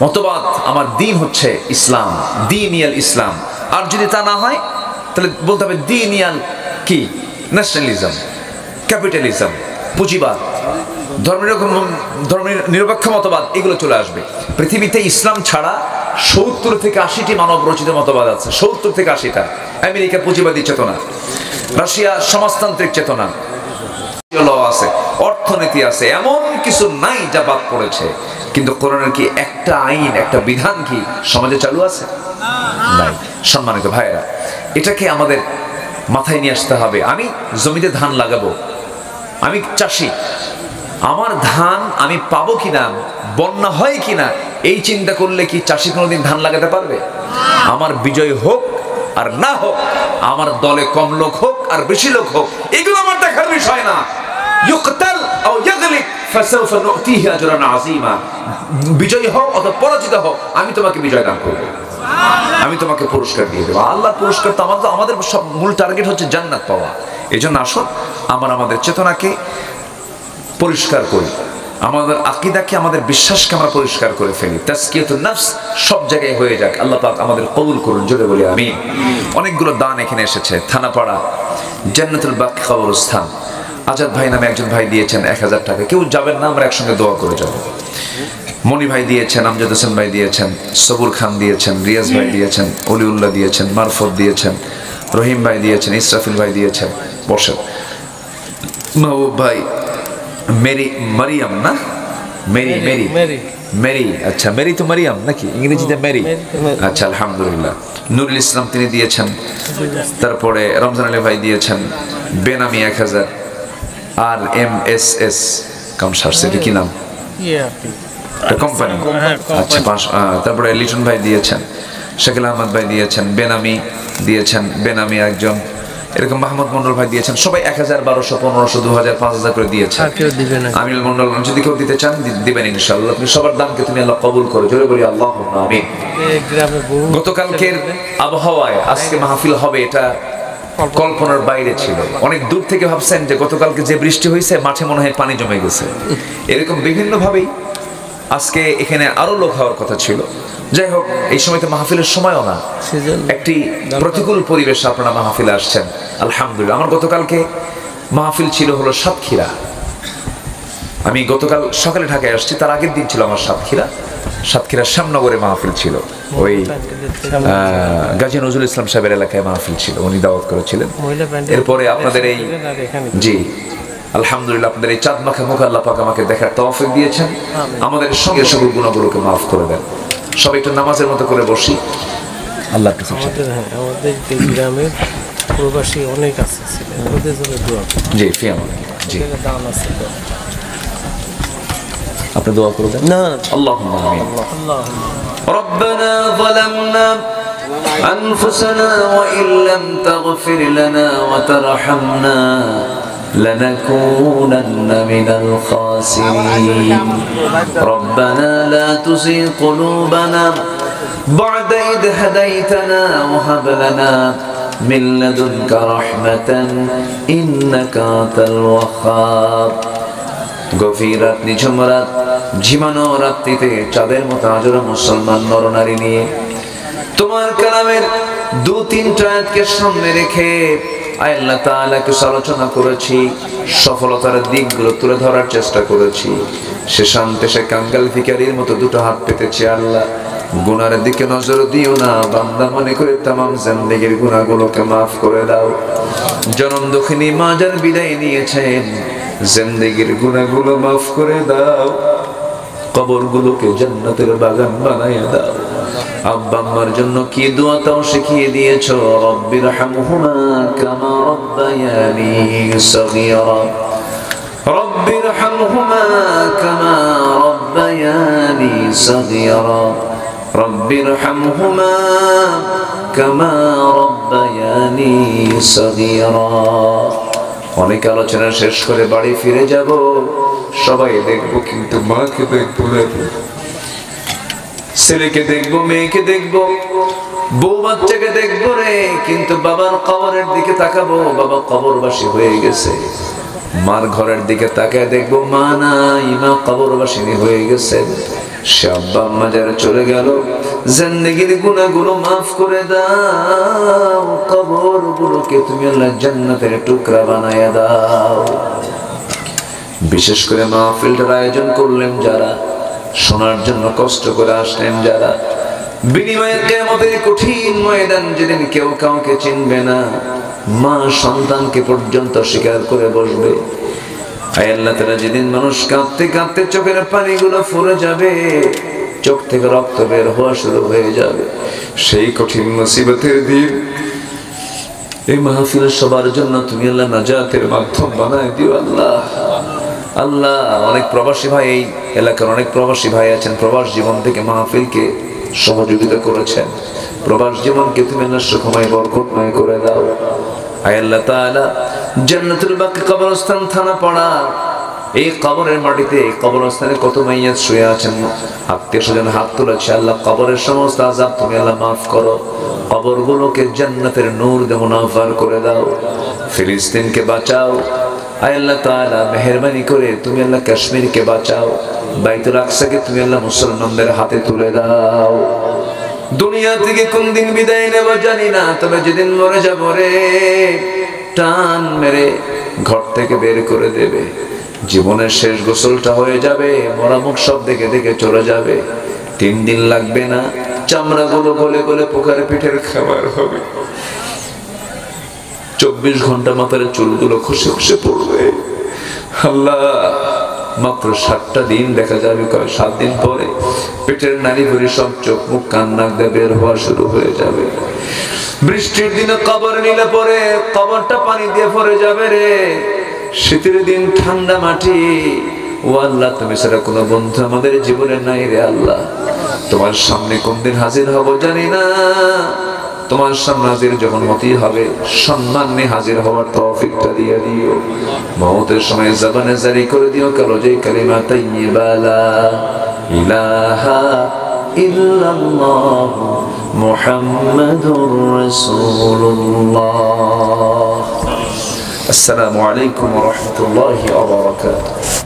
মতবাদ, আমার দিন হচ্ছে ইসলাম, দিনিয়াল ইসলাম। আর যদি তা না হয় তাহলে বলতে হবে দিনিয়াল কি? ন্যাশনালিজম, ক্যাপিটালিজম, পুঁজিবাদ, ধর্মের নিরপেক্ষ মতবাদ, এগুলো চলে আসবে। পৃথিবীতে ইসলাম ছাড়া 70 থেকে 80টি মানব রচিত মতবাদ আছে, 70 থেকে 80টা। আমেরিকা পুঁজিবাদী চেতনা, রাশিয়া সমাজতান্ত্রিক চেতনা আছে, অর্থনীতি আছে, এমন কিছু নাই যা বাদ পড়েছে। কিন্তু কোরআনের কি একটা আইন, একটা বিধান কি সমাজে চালু আছে? নাই। সম্মানিত ভাইয়েরা, এটাকে আমাদের মাথায় নিয়ে আসতে হবে। আমি জমিতে ধান লাগাবো, আমি চাষি, আমার ধান আমি পাবো কিনা, বন্যা হয় কিনা, এই চিন্তা করলে কি চাষি কোনোদিন ধান লাগাতে পারবে? আমার বিজয় হোক আর না হোক, আমার দলে কম লোক হোক আর বেশি লোক হোক, এগুলো আমার দেখার বিষয় না। ইউকতাল আও ইয়াগলিব ফাসাউফা নুতিহি আজরান আযীমা। বিজয় হোক অথবা পরাজিত হোক, আমি তোমাকে বিজয় দান করব, আমি তোমাকে পুরস্কার দিয়ে দেবো। আল্লাহর পুরস্কার তো আমাদের সব মূল টার্গেট হচ্ছে জান্নাত পাওয়া। এই জন্য আসুন আমাদের চেতনাকে পরিষ্কার করি, আমাদের আকীদাকে, আমাদের বিশ্বাসকে আমরা পরিষ্কার করে ফেলি। তাজকিয়াতুন নফস সব জায়গায় হয়ে যাক। আল্লাহ পাক আমাদের কবুল করুন, জোরে বলি আমিন। অনেকগুলো দান এখানে এসেছে। থানাপাড়া জান্নাতুল বাকি কবরস্থান, আজাদ ভাই নামে একজন ভাই দিয়েছেন 1000 টাকা। কেউ যাবেন না, আমরা একসঙ্গে দোয়া করে যাব। মনি ভাই দিয়েছেন, আমজাদ হোসেন ভাই দিয়েছেন, সবুর খান দিয়েছেন, রিয়াজ ভাই দিয়েছেন, অলিউল্লাহ দিয়েছেন, মারফত দিয়েছেন, রহিম ভাই দিয়েছেন, ইসরাফিল ভাই দিয়েছেন। বসেন। মাহবুব ভাই, মারিয়াম না, মেরি, আচ্ছা মেরি তো মারিয়াম নাকি, ইংরেজিতে মেরি, আচ্ছা আলহামদুলিল্লাহ। নুরুল ইসলাম তিনি দিয়েছেন, তারপরে রমজান আলী ভাই দিয়েছেন বেনামি 1000, আর MSS কামসার, সেটা কি নাম, কোম্পানি, আচ্ছা। তারপরে লিটন ভাই দিয়েছেন, শাকিল আহমদ ভাই দিয়েছেন, বেনামি দিয়েছেন, বেনামি একজন, এরকম মাহমুদ মন্ডল ভাই দিয়েছেন। সবাই 1000, 1200, 1500, 2000, 5000 করে দিয়েছেন। আমিনুল মন্ডল যদি কেউ দিতে চান দিবেন ইনশাআল্লাহ। আপনি সবার দানকে তুমি আল্লাহ কবুল করো, জোরে বলি আল্লাহুম্মা আমিন। গতকালকের আবহাওয়ায় আজকে মাহফিল হবে, এটা কল্পনার বাইরে ছিল। অনেক দূর থেকে ভাবছেন যে গতকালকে যে বৃষ্টি হয়েছে মাঠে মনে হয় পানি জমে গেছে, এরকম বিভিন্ন ভাবেই আজকে এখানে আরো লোক হওয়ার কথা ছিল। যাই হোক, এই সময় তো মাহফিলের সময়ও না, একটি প্রতিকূল পরিবেশ আপনারা মাহফিলে আসছেন, আলহামদুলিল্লাহ। আমার গতকালকে মাহফিল ছিল হলো সাতক্ষীরা। আমি গতকাল সকালে ঢাকায় আসছি, তার আগের দিন ছিল আমার সাতক্ষীরা শ্যামনগরে মাহফিল ছিল। ওই গাজী নজরুল ইসলাম সাহেবের এলাকায় মাহফিল ছিল, উনি দাওয়াত করেছিলেন। এরপরে আপনাদের এই, জি আলহামদুলিল্লাহ, আপনাদের এই চাঁদ মাখা মুখ আল্লাহ পাক আমাকে দেখার তৌফিক দিয়েছেন। আমাদের সঙ্গে সকল গুনাহগুলোকে মাফ করে দেন। সবাই একটু নামাজের মতো করে বসি। আল্লাহ আমাদের গ্রামের প্রবাসী অনেক আছে, ওদের জন্য দোয়া করুন। জি ফিয়ামান, জি দান আছে, আপনি দোয়া করবেন না। আল্লাহুম্মা আমিন। রব্বানা যালামনা আনফুসানা ওয়া ইল্লাম তাগফির লানা ওয়া তারহামনা لنكونن من الخاسرين ربنا لا تزغ قلوبنا بعد إذ هديتنا وهب لنا من لدنك رحمة إنك أنت الوهاب। গভীর রাত, নিঝুম রাত, ঝিমানো রাত্রিতে চাঁদের মতো আজরা মুসলমান নরনারী নিয়ে তোমার কালামের 2-3টা আয়াতকে সামনে রেখে আল্লাহ তাআলা কিছু আলোচনা করেছি, সফলতার দিকগুলো তুলে ধরার চেষ্টা করেছি। সে শান্তে সে কাঙ্গাল ভিখারির মতো দুটো হাত পেতেছি। আল্লাহ, গুনার দিকে নজর দিও না, বান্দা মনে করে তামাম জিন্দেগির গুনাহগুলোকে মাফ করে দাও। জনম দুঃখিনী মা যার বিদায় নিয়েছেন, জিন্দেগির গুনাহগুলো মাফ করে দাও, কবরগুলোকে জান্নাতের বাগান বানায়া দাও। আব্বা আম্মার জন্য কি দোয়া তাও শিখিয়ে দিয়েছো। রব্বির হামহুমা কামা রব্বায়ানি সগীরা, রব্বির হামহুমা কামা রব্বায়ানি সগীরা, রব্বির হামহুমা কামা রব্বায়ানি সগীরা। অনেক আলোচনা শেষ করে বাড়ি ফিরে যাব, সবাই দেখবো কিন্তু মাকে দেখবো না, ছেলেকে দেখবো, মেয়েকে দেখবো, বউ বাচ্চাকে দেখবো রে, কিন্তু বাবার কবরের দিকে তাকাবো, বাবা কবরবাসী হয়ে গেছে। মার ঘরের দিকে তাকায় দেখবো মা নাই, মা কবরবাসিনী হয়ে গেছে। সে আব্বা আম্মা যারা চলে গেল, জিন্দেগির গুনাহগুলো মাফ করে দাও, কবরগুলোকে তুমি আল্লাহ জান্নাতের টুকরা বানায়া দাও। বিশেষ করে মাহফিলটার আয়োজন করলেন যারা, শোনার জন্য কষ্ট করে আসলেন যারা, বিনিময়ে কিয়ামতের কঠিন ময়দান যেদিন কেউ কাউকে চিনবে না, মা সন্তানকে পর্যন্ত স্বীকার করে বসবে, আয় আল্লাহ তাআলা যেদিন মানুষ কাঁদতে কাঁদতে চোখের পানিগুলো ফুরে যাবে, চোখ থেকে রক্ত বের হওয়া শুরু হয়ে যাবে, সেই কঠিন মুসিবতের দিন এই মাহফিল সবার জন্য তুমি আল্লাহ নাজাতের মাধ্যম বানায় দিও আল্লাহ। আল্লাহ, অনেক প্রবাসী ভাই, এই এলাকার অনেক প্রবাসী ভাই আছেন, প্রবাস জীবন থেকে মাহফিলকে সহযোগিতা করেছেন, প্রবাস জীবনকে তুমি আল্লাহ সুখময় বরকতময় করে দাও। আয় আল্লাহ তাআলা জান্নাতুল বাকি কবরস্থান থানাপাড়া, এই কবরের মাটিতে, এই কবরস্থানে কত মাইয়াত শুয়ে আছেন, আত্মীয় স্বজন হাত তুলেছে, আল্লাহ কবরের সমস্ত আযাব তুমি আল্লাহ মাফ করো, কবরগুলোকে জান্নাতের নূর দিয়ে মুনাফার করে দাও। ফিলিস্তিনকে বাঁচাও আয় আল্লাহ তাআলা, মেহেরবানি করে তুমি আল্লাহ কাশ্মীরকে বাঁচাও, বাইতুল আকসাকে তুমি আল্লাহ মুসলমানদের হাতে তুলে দাও। দুনিয়া থেকে কোন দিন বিদায় নেব জানি না, তবে যেদিন মরে যাব রে, টান মেরে ঘর থেকে বের করে দেবে, জীবনের শেষ গোসলটা হয়ে যাবে, মরা মুখ সব দেখে দেখে চলে যাবে, 3 দিন লাগবে না, চামড়াগুলো গলে গলে পোকার পিঠের খাবার হবে, 24 ঘন্টা মাথার চুলগুলো খসে খসে পড়বে। আল্লাহ, মাত্র 7টা দিন দেখা যাবে, 7 দিন পরে পেটের নারী ভরি সব চোখ মুখ কান নাক দিয়ে বের হওয়া শুরু হয়ে যাবে। বৃষ্টির দিনে কবর নিলে পরে কবরটা পানি দিয়ে ভরে যাবে রে, শীতের দিন ঠান্ডা মাটি। ও আল্লাহ, তুমি ছাড়া কোনো বন্ধু আমাদের জীবনে নাই রে আল্লাহ, তোমার সামনে কোন দিন হাজির হব জানি না, তোমার সামনে হাজির যখন হতেই হবে, সম্মান নিয়ে হাজির হওয়ার তৌফিকটা দিয়ে দিও। মওতের সময় জবানে জারি করে দিও কালো যে কালিমা তাইয়্যিবা লা ইলাহা ইল্লাল্লাহ মুহাম্মাদুর রাসূলুল্লাহ। আসসালামু আলাইকুম ওয়া রাহমাতুল্লাহি ওয়া বারাকাতুহু।